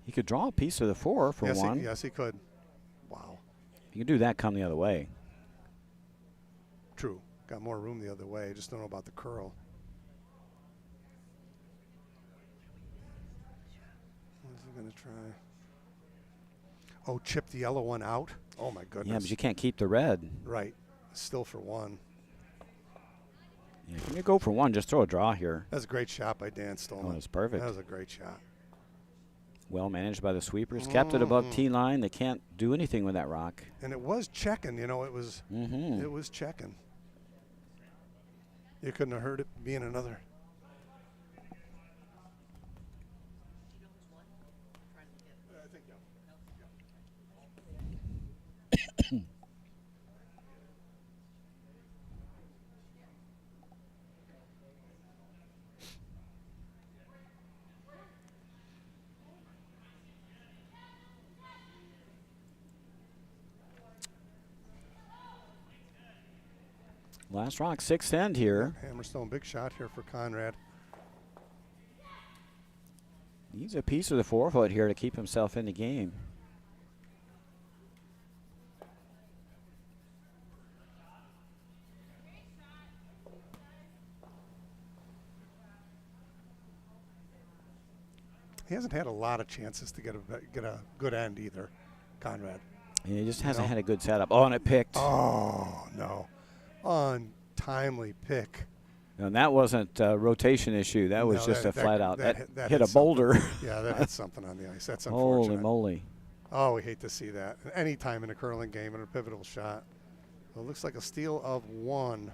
He could draw a piece of the 4 for 1. Yes, he could. Wow. You can do that come the other way. True. Got more room the other way. Just don't know about the curl. What is he going to try? Oh, chip the yellow one out? Oh, my goodness. Yeah, but you can't keep the red. Right. Still for 1. Yeah, can you go for 1? Just throw a draw here. That's a great shot by Dan Stuhlman. Oh, that's perfect. That was a great shot. Well managed by the sweepers. Kept it above tee line. They can't do anything with that rock. And it was checking. It was it was checking. You couldn't have heard it being another. Last rock, 6th end here. Hammerstone, big shot here for Conrad. Needs a piece of the 4-foot here to keep himself in the game. He hasn't had a lot of chances to get a good end either, Conrad. He just hasn't had a good setup. Oh, and it picked. Oh, no. Untimely pick. And that wasn't a rotation issue. That was just a flat out. That hit a boulder. Yeah, that hit something on the ice. That's unfortunate. Holy moly. Oh, we hate to see that. Any time in a curling game and a pivotal shot. Well, it looks like a steal of 1.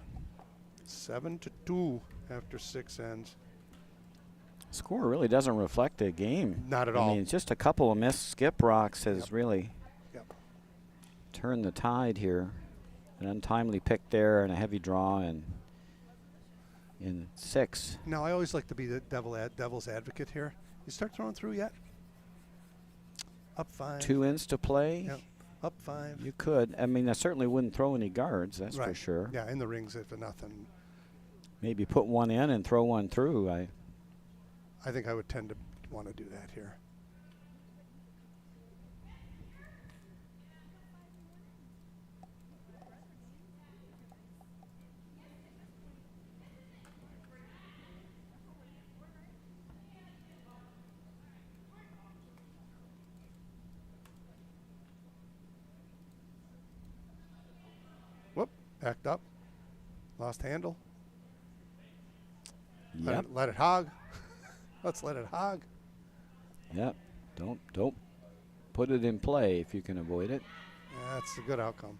7-2 after 6 ends. Score really doesn't reflect the game. Not at I all. mean, just a couple of missed skip rocks has really turned the tide here. An untimely pick there and a heavy draw in 6. Now, I always like to be the devil's advocate here. You start throwing through yet? Up 5. 2 ends to play. Yep. Up 5. You could. I mean, I certainly wouldn't throw any guards, that's for sure. Yeah, in the rings if for nothing. Maybe put 1 in and throw 1 through. I think I would tend to want to do that here. Whoop, backed up. Lost handle. Yep. Let it hog. Let's let it hog. Yep. Don't put it in play if you can avoid it. Yeah, that's a good outcome.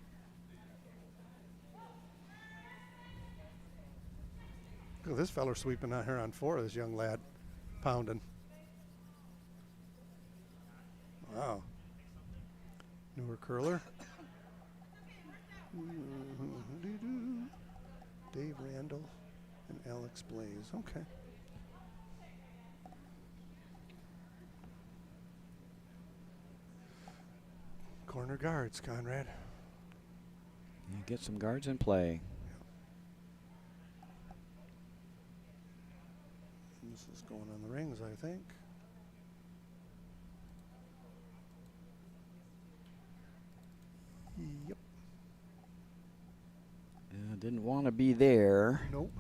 Look at this feller sweeping out here on 4, this young lad pounding. Wow. Newer curler. Dave Randall and Alex Blaze. Okay. Corner guards, Conrad. You get some guards in play. This is going on the rings, I think. Yep. Didn't want to be there. Nope.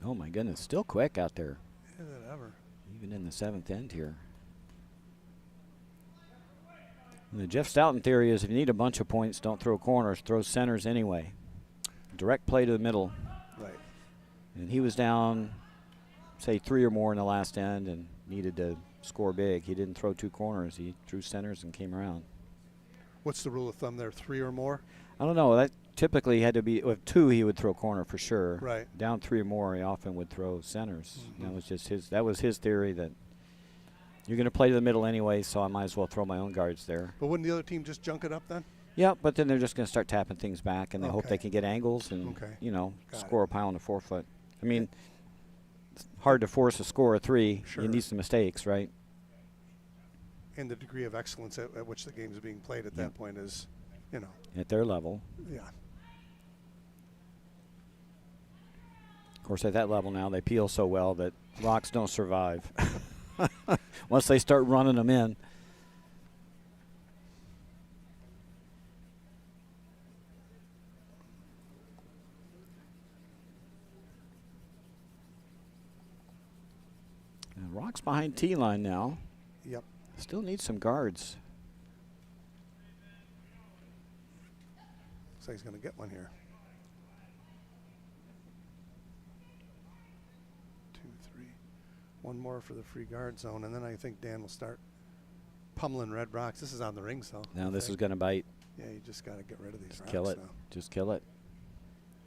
Oh my goodness, still quick out there. Is it ever? Even in the 7th end here. And the Jeff Stoughton theory is if you need a bunch of points, don't throw corners, throw centers anyway. Direct play to the middle. Right. And he was down, say, 3 or more in the last end and needed to score big. He didn't throw 2 corners. He threw centers and came around. What's the rule of thumb there? 3 or more? I don't know. That typically had to be with 2. He would throw corner for sure. Right. Down 3 or more, he often would throw centers. Mm-hmm. That was just his. That was his theory that you're going to play to the middle anyway, so I might as well throw my own guards there. But wouldn't the other team just junk it up then? Yeah, but then they're just going to start tapping things back, and they hope Okay. they can get angles and you know score a pile on the 4-foot. I mean, it's hard to force a score of 3. Sure. You need some mistakes, right? And the degree of excellence at which the game is being played at that point is, you know. At their level. Yeah. Of course, at that level now, they peel so well that rocks don't survive. Once they start running them in. And rocks behind T line now. Yep. Still needs some guards. Looks like he's going to get one here. 2, 3. One more for the free guard zone, and then I think Dan will start pummeling red rocks. This is on the rings, though. Now this is going to bite. Yeah, you just got to get rid of these Just rocks kill it. now. Just kill it.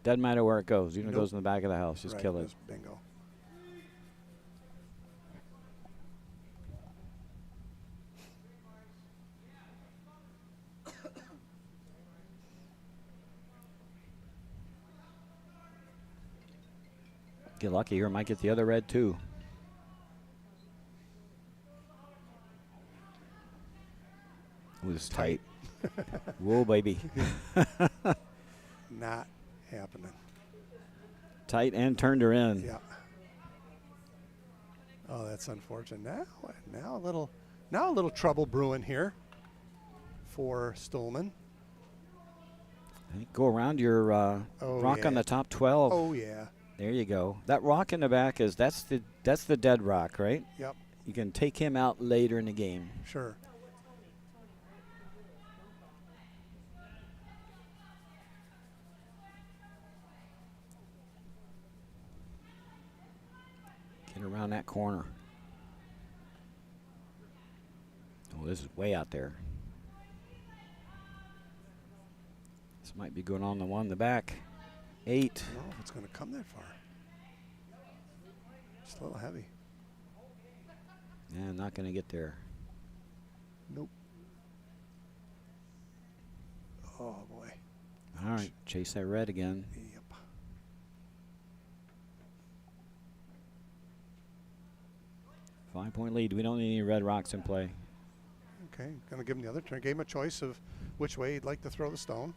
Doesn't matter where it goes. Even if it Nope. goes in the back of the house, just Right, kill it. just bingo. Get lucky here, might get the other red too. Ooh, this is tight. Whoa, baby. Not happening. Tight and turned her in. Yeah. Oh, that's unfortunate. Now a little trouble brewing here for Stuhlman. I think go around your rock on the top 12. Oh yeah. There you go. That rock in the back that's the dead rock, right? Yep. You can take him out later in the game. Sure. Get around that corner. Oh, this is way out there. This might be going on the one in the back. 8. I don't know if it's going to come that far. Just a little heavy. Yeah, not going to get there. Nope. Oh boy. All right, chase that red again. Yep. Five-point lead. We don't need any red rocks in play. Okay, going to give him the other turn. Gave him a choice of which way he'd like to throw the stone.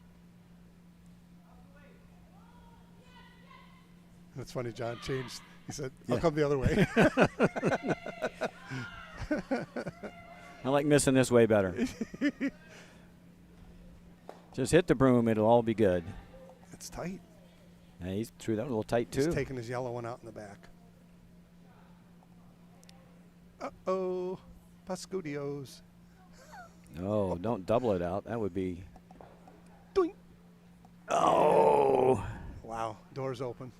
And it's funny, John changed. He said, I'll come the other way. I like missing this way better. Just hit the broom. It'll all be good. It's tight. Yeah, he threw that a little tight, too. He's taking his yellow one out in the back. Uh-oh. Pascudios. Oh, don't double it out. That would be. Doink. Oh. Wow. Doors open.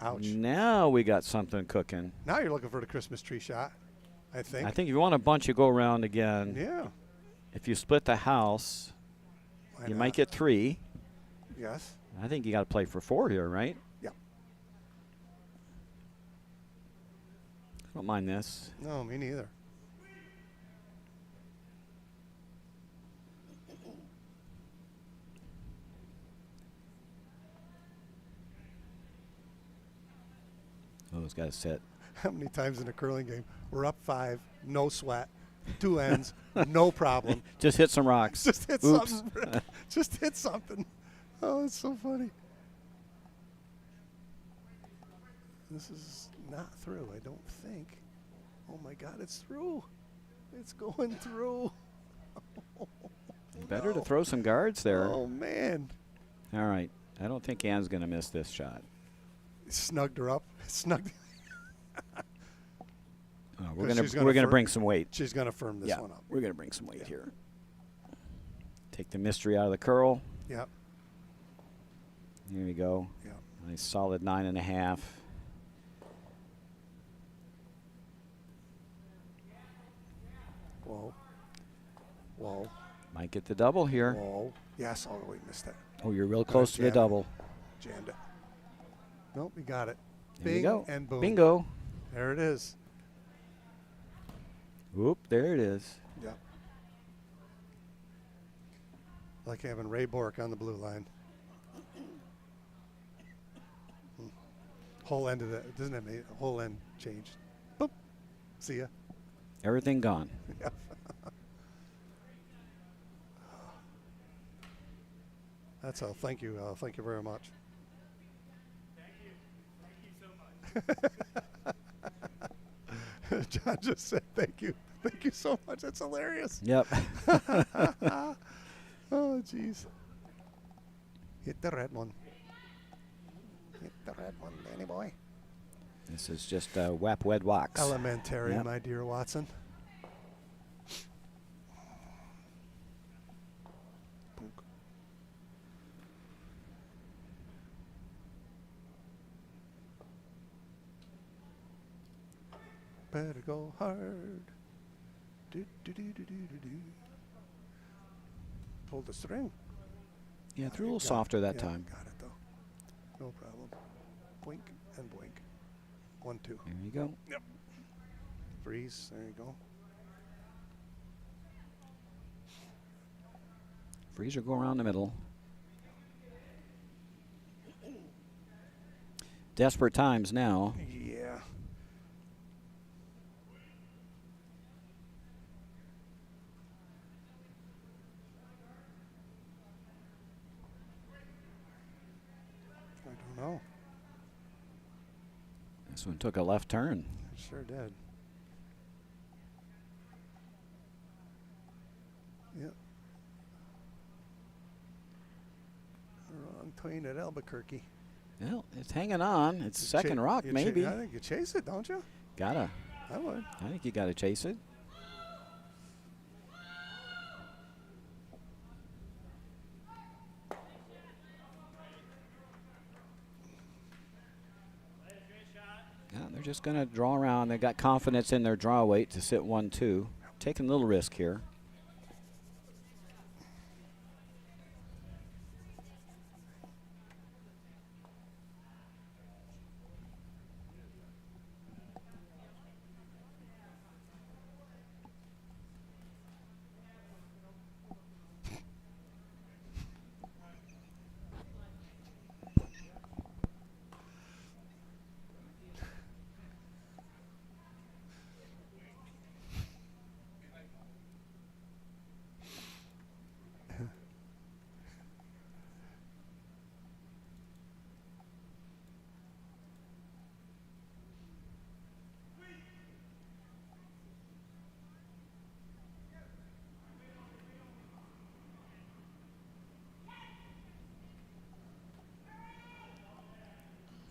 Ouch. Now we got something cooking. Now you're looking for the Christmas tree shot. I think. I think if you want a bunch, you go around again. Yeah. If you split the house, Why you not? might get 3. Yes. I think you got to play for 4 here, right? Yep. I don't mind this. No, me neither. Oh, it's got to sit. How many times in a curling game we're up 5, no sweat, 2 ends, no problem. Just hit some rocks. Just hit Oops. something. Just hit something. Oh, it's so funny. This is not through, I don't think. Oh my God, it's through. It's going through. Better to throw some guards there. Oh man. All right. I don't think Ann's going to miss this shot. Snugged her up. Snugged. We're 'Cause she's gonna gonna bring some weight. She's going to firm this one up. We're gonna bring some weight Yeah. here. Take the mystery out of the curl. Yep. Here we go. Yep. Nice solid 9.5. Whoa. Whoa. Might get the double here. Whoa. Yes. Oh, we missed it. Oh, you're real close to the jammed it. double. Jammed it. Nope, we got it. There you Bing go. and boom. Bingo. There it is. Whoop, there it is. Yep. Like having Ray Bork on the blue line. Whole end of that, doesn't it make whole end changed? Boop. See ya. Everything gone. Yep. That's all. Thank you. Thank you very much. John just said thank you. Thank you so much. That's hilarious. Yep. Oh, jeez. Hit the red one. Hit the red one, Danny boy. This is just whap wed wax. Elementary, Yep. my dear Watson. Better go hard. Do, do, do, do, do, do, do. Pulled the string. Yeah, threw a little Got it. softer that Yeah, time. Got it though. No problem. Blink and blink. 1, 2. There you go. Yep. Freeze. There you go. Freeze or go around the middle. Desperate times now. Yeah. I don't know. This one took a left turn. I sure did. Yep. Wrong train at Albuquerque. Well, it's hanging on. It's You second cha- rock, you maybe. I think you chase it, don't you? Gotta. I would. I think you gotta chase it. Yeah, they're just gonna draw around. They got confidence in their draw weight to sit 1-2. Taking a little risk here.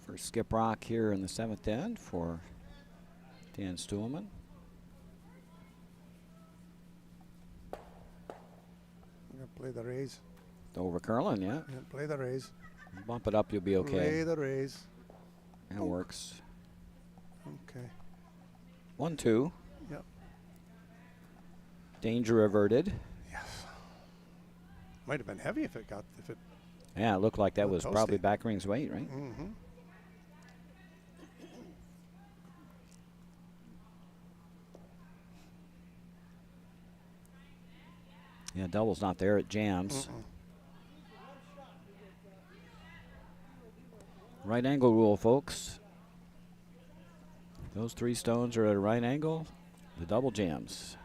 First skip rock here in the 7th end for Dan Stuhlman. I'm going to play the raise. Over curling, yeah. Yeah, play the raise. Bump it up, you'll be okay. Play the raise. That works. Okay. 1-2. Yep. Danger averted. Yes. Might have been heavy if it. Yeah, it looked like that Looked was toasty. probably back rings weight, right? Mm-hmm. Yeah, double's not there. It jams. Right angle rule, folks. Those 3 stones are at a right angle. The double jams.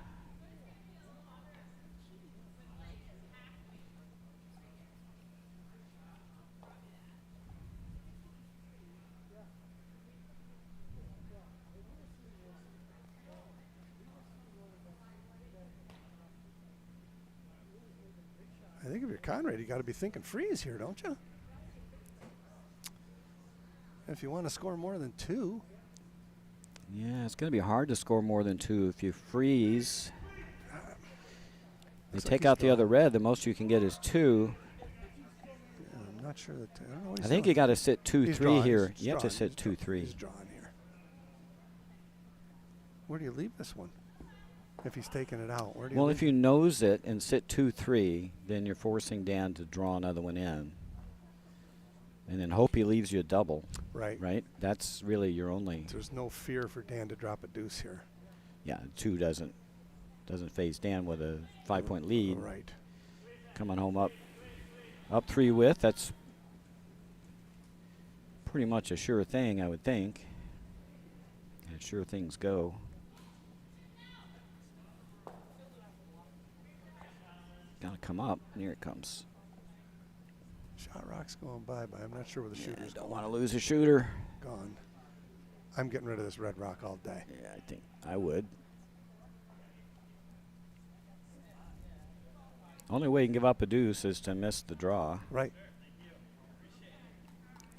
I think if you're Conrad, you got to be thinking freeze here, don't you? If you want to score more than 2. Yeah, it's going to be hard to score more than 2 if you freeze. You take out the other red, the most you can get is 2. Yeah, I'm not sure that. I don't know what he's I think doing. you got to sit 2-3 here. He's You have to drawing, sit 2-3. He's drawing here. Where do you leave this one? If he's taking it out, where do you Well, leave if you nose it and sit 2-3, then you're forcing Dan to draw another one in. And then hope he leaves you a double. Right. Right? That's really your only. There's no fear for Dan to drop a deuce here. Yeah, 2 doesn't phase Dan with a 5-point lead. Right. Coming home up 3 with. That's pretty much a sure thing, I would think. As sure things go. Got to come up. And here it comes. Shot rock's going bye-bye. I'm not sure where the shooter's Don't going. want to lose a shooter. Gone. I'm getting rid of this red rock all day. Yeah, I think I would. Only way you can give up a deuce is to miss the draw. Right.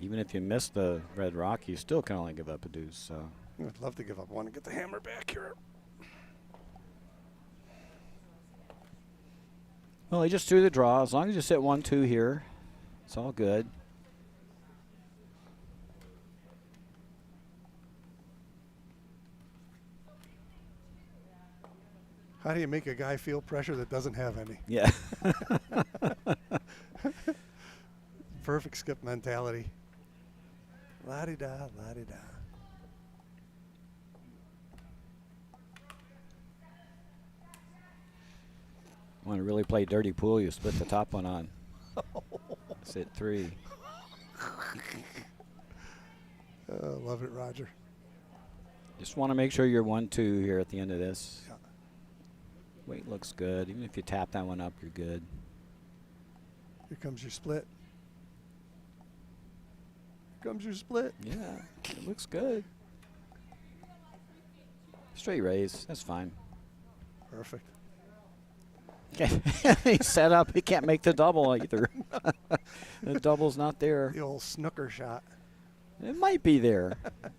Even if you miss the red rock, you still can only give up a deuce. So I'd love to give up one and get the hammer back here. well, he just threw the draw. As long as you sit 1-2 here, it's all good. How do you make a guy feel pressure that doesn't have any? Yeah. Perfect skip mentality. La-di-da, la-di-da. Want to really play dirty pool, you split the top one on. Sit 3. Love it, Roger. Just want to make sure you're 1-2 here at the end of this. Yeah. Weight looks good. Even if you tap that one up, you're good. Here comes your split. Here comes your split. Yeah, it looks good. Straight raise, that's fine. Perfect. He's set up. He can't make the double either. The double's not there. The old snooker shot. It might be there.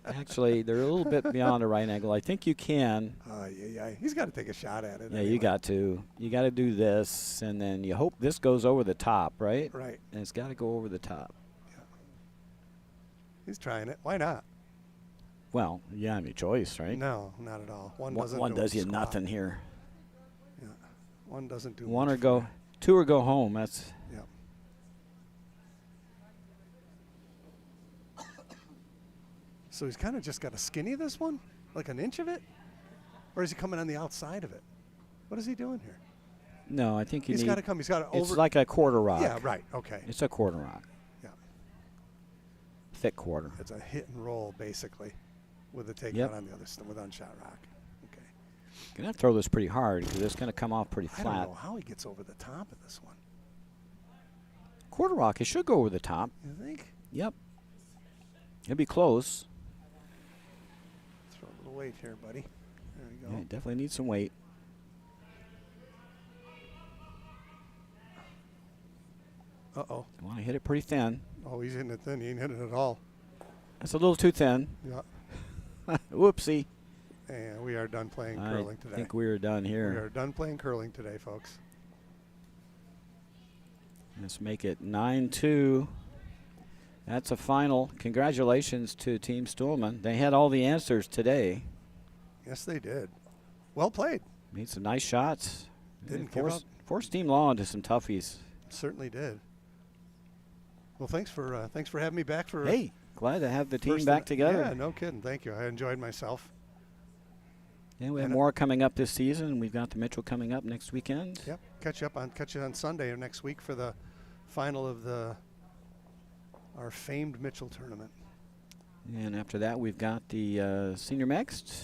Actually, they're a little bit beyond the right angle. I think you can. Yeah. He's got to take a shot at it. Yeah, anyway. you got to. You got to do this, and then you hope this goes over the top, right? Right. And it's got to go over the top. Yeah. He's trying it. Why not? Well, you have any choice, right? No, not at all. One does you nothing here. Yeah. One doesn't do One much or for go, you. 2 or go home. That's. Yeah. So he's kind of just got to skinny this one? Like an inch of it? Or is he coming on the outside of it? What is he doing here? No, I think He's got to come. He's got to over. It's like a quarter rock. Yeah, right. Okay. It's a quarter rock. Yeah. Thick quarter. It's a hit and roll, basically, with the takedown Yep. on the other with unshot rock. Okay. Gonna have to throw this pretty hard because it's gonna come off pretty I flat. don't know how he gets over the top of this one. Quarter rock, it should go over the top. You think? Yep. It'd be close. Throw a little weight here, buddy. There we go. Yeah, definitely need some weight. Uh-oh. You want to hit it pretty thin. Oh, he's hitting it thin. He ain't hitting it at all. That's a little too thin. Yeah. Whoopsie. And we are done playing curling I today. think we're done We here. are done playing curling today, folks. Let's make it 9-2. That's a final. Congratulations to Team Stuhlman. They had all the answers today. Yes, they did. Well played. Made some nice shots. Didn't give up. Forced Team Law into some toughies. Certainly did. Well, thanks for having me back for. Hey, glad to have the team back together. Yeah, no kidding. Thank you. I enjoyed myself. Yeah, we have more coming up this season. We've got the Mitchell coming up next weekend. Yep. Catch you on Sunday or next week for the final of our famed Mitchell tournament. And after that, we've got the senior mixed.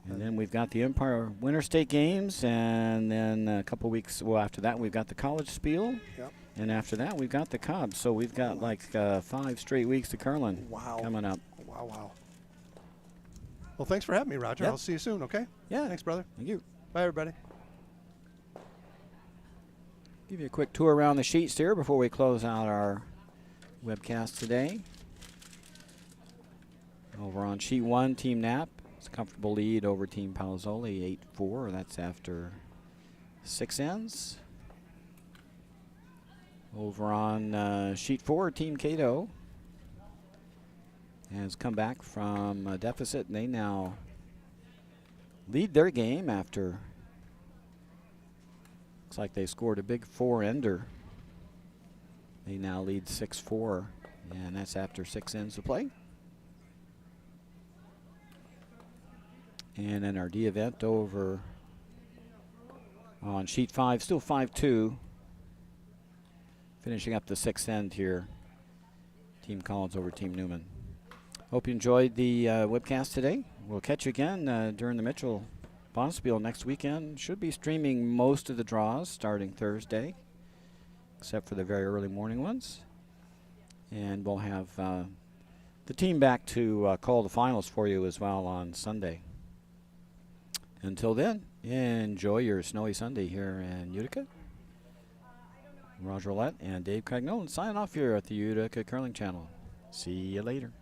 And then we've got the Empire Winter State Games. And then a couple weeks, after that, we've got the College Spiel. Yep. And after that, we've got the Cubs. So we've got like 5 straight weeks of curling coming up. Wow. Well, thanks for having me, Roger. Yep. I'll see you soon, okay? Yeah. Thanks, brother. Thank you. Bye, everybody. Give you a quick tour around the sheets here before we close out our webcast today. Over on sheet 1, Team Knapp. It's a comfortable lead over Team Palazzoli, 8-4. That's after 6 ends. Over on sheet 4, Team Cato has come back from a deficit, and they now lead their game after, looks like they scored a big 4-ender. They now lead 6-4, and that's after 6 ends of play. And then our D event over on sheet 5, still 5-2. Finishing up the 6th end here. Team Collins over Team Newman. Hope you enjoyed the webcast today. We'll catch you again during the Mitchell Bonspiel next weekend. Should be streaming most of the draws starting Thursday, except for the very early morning ones. And we'll have the team back to call the finals for you as well on Sunday. Until then, enjoy your snowy Sunday here in Utica. Roger Roulette and Dave Craig Nolan signing off here at the Utica Curling Channel. See you later.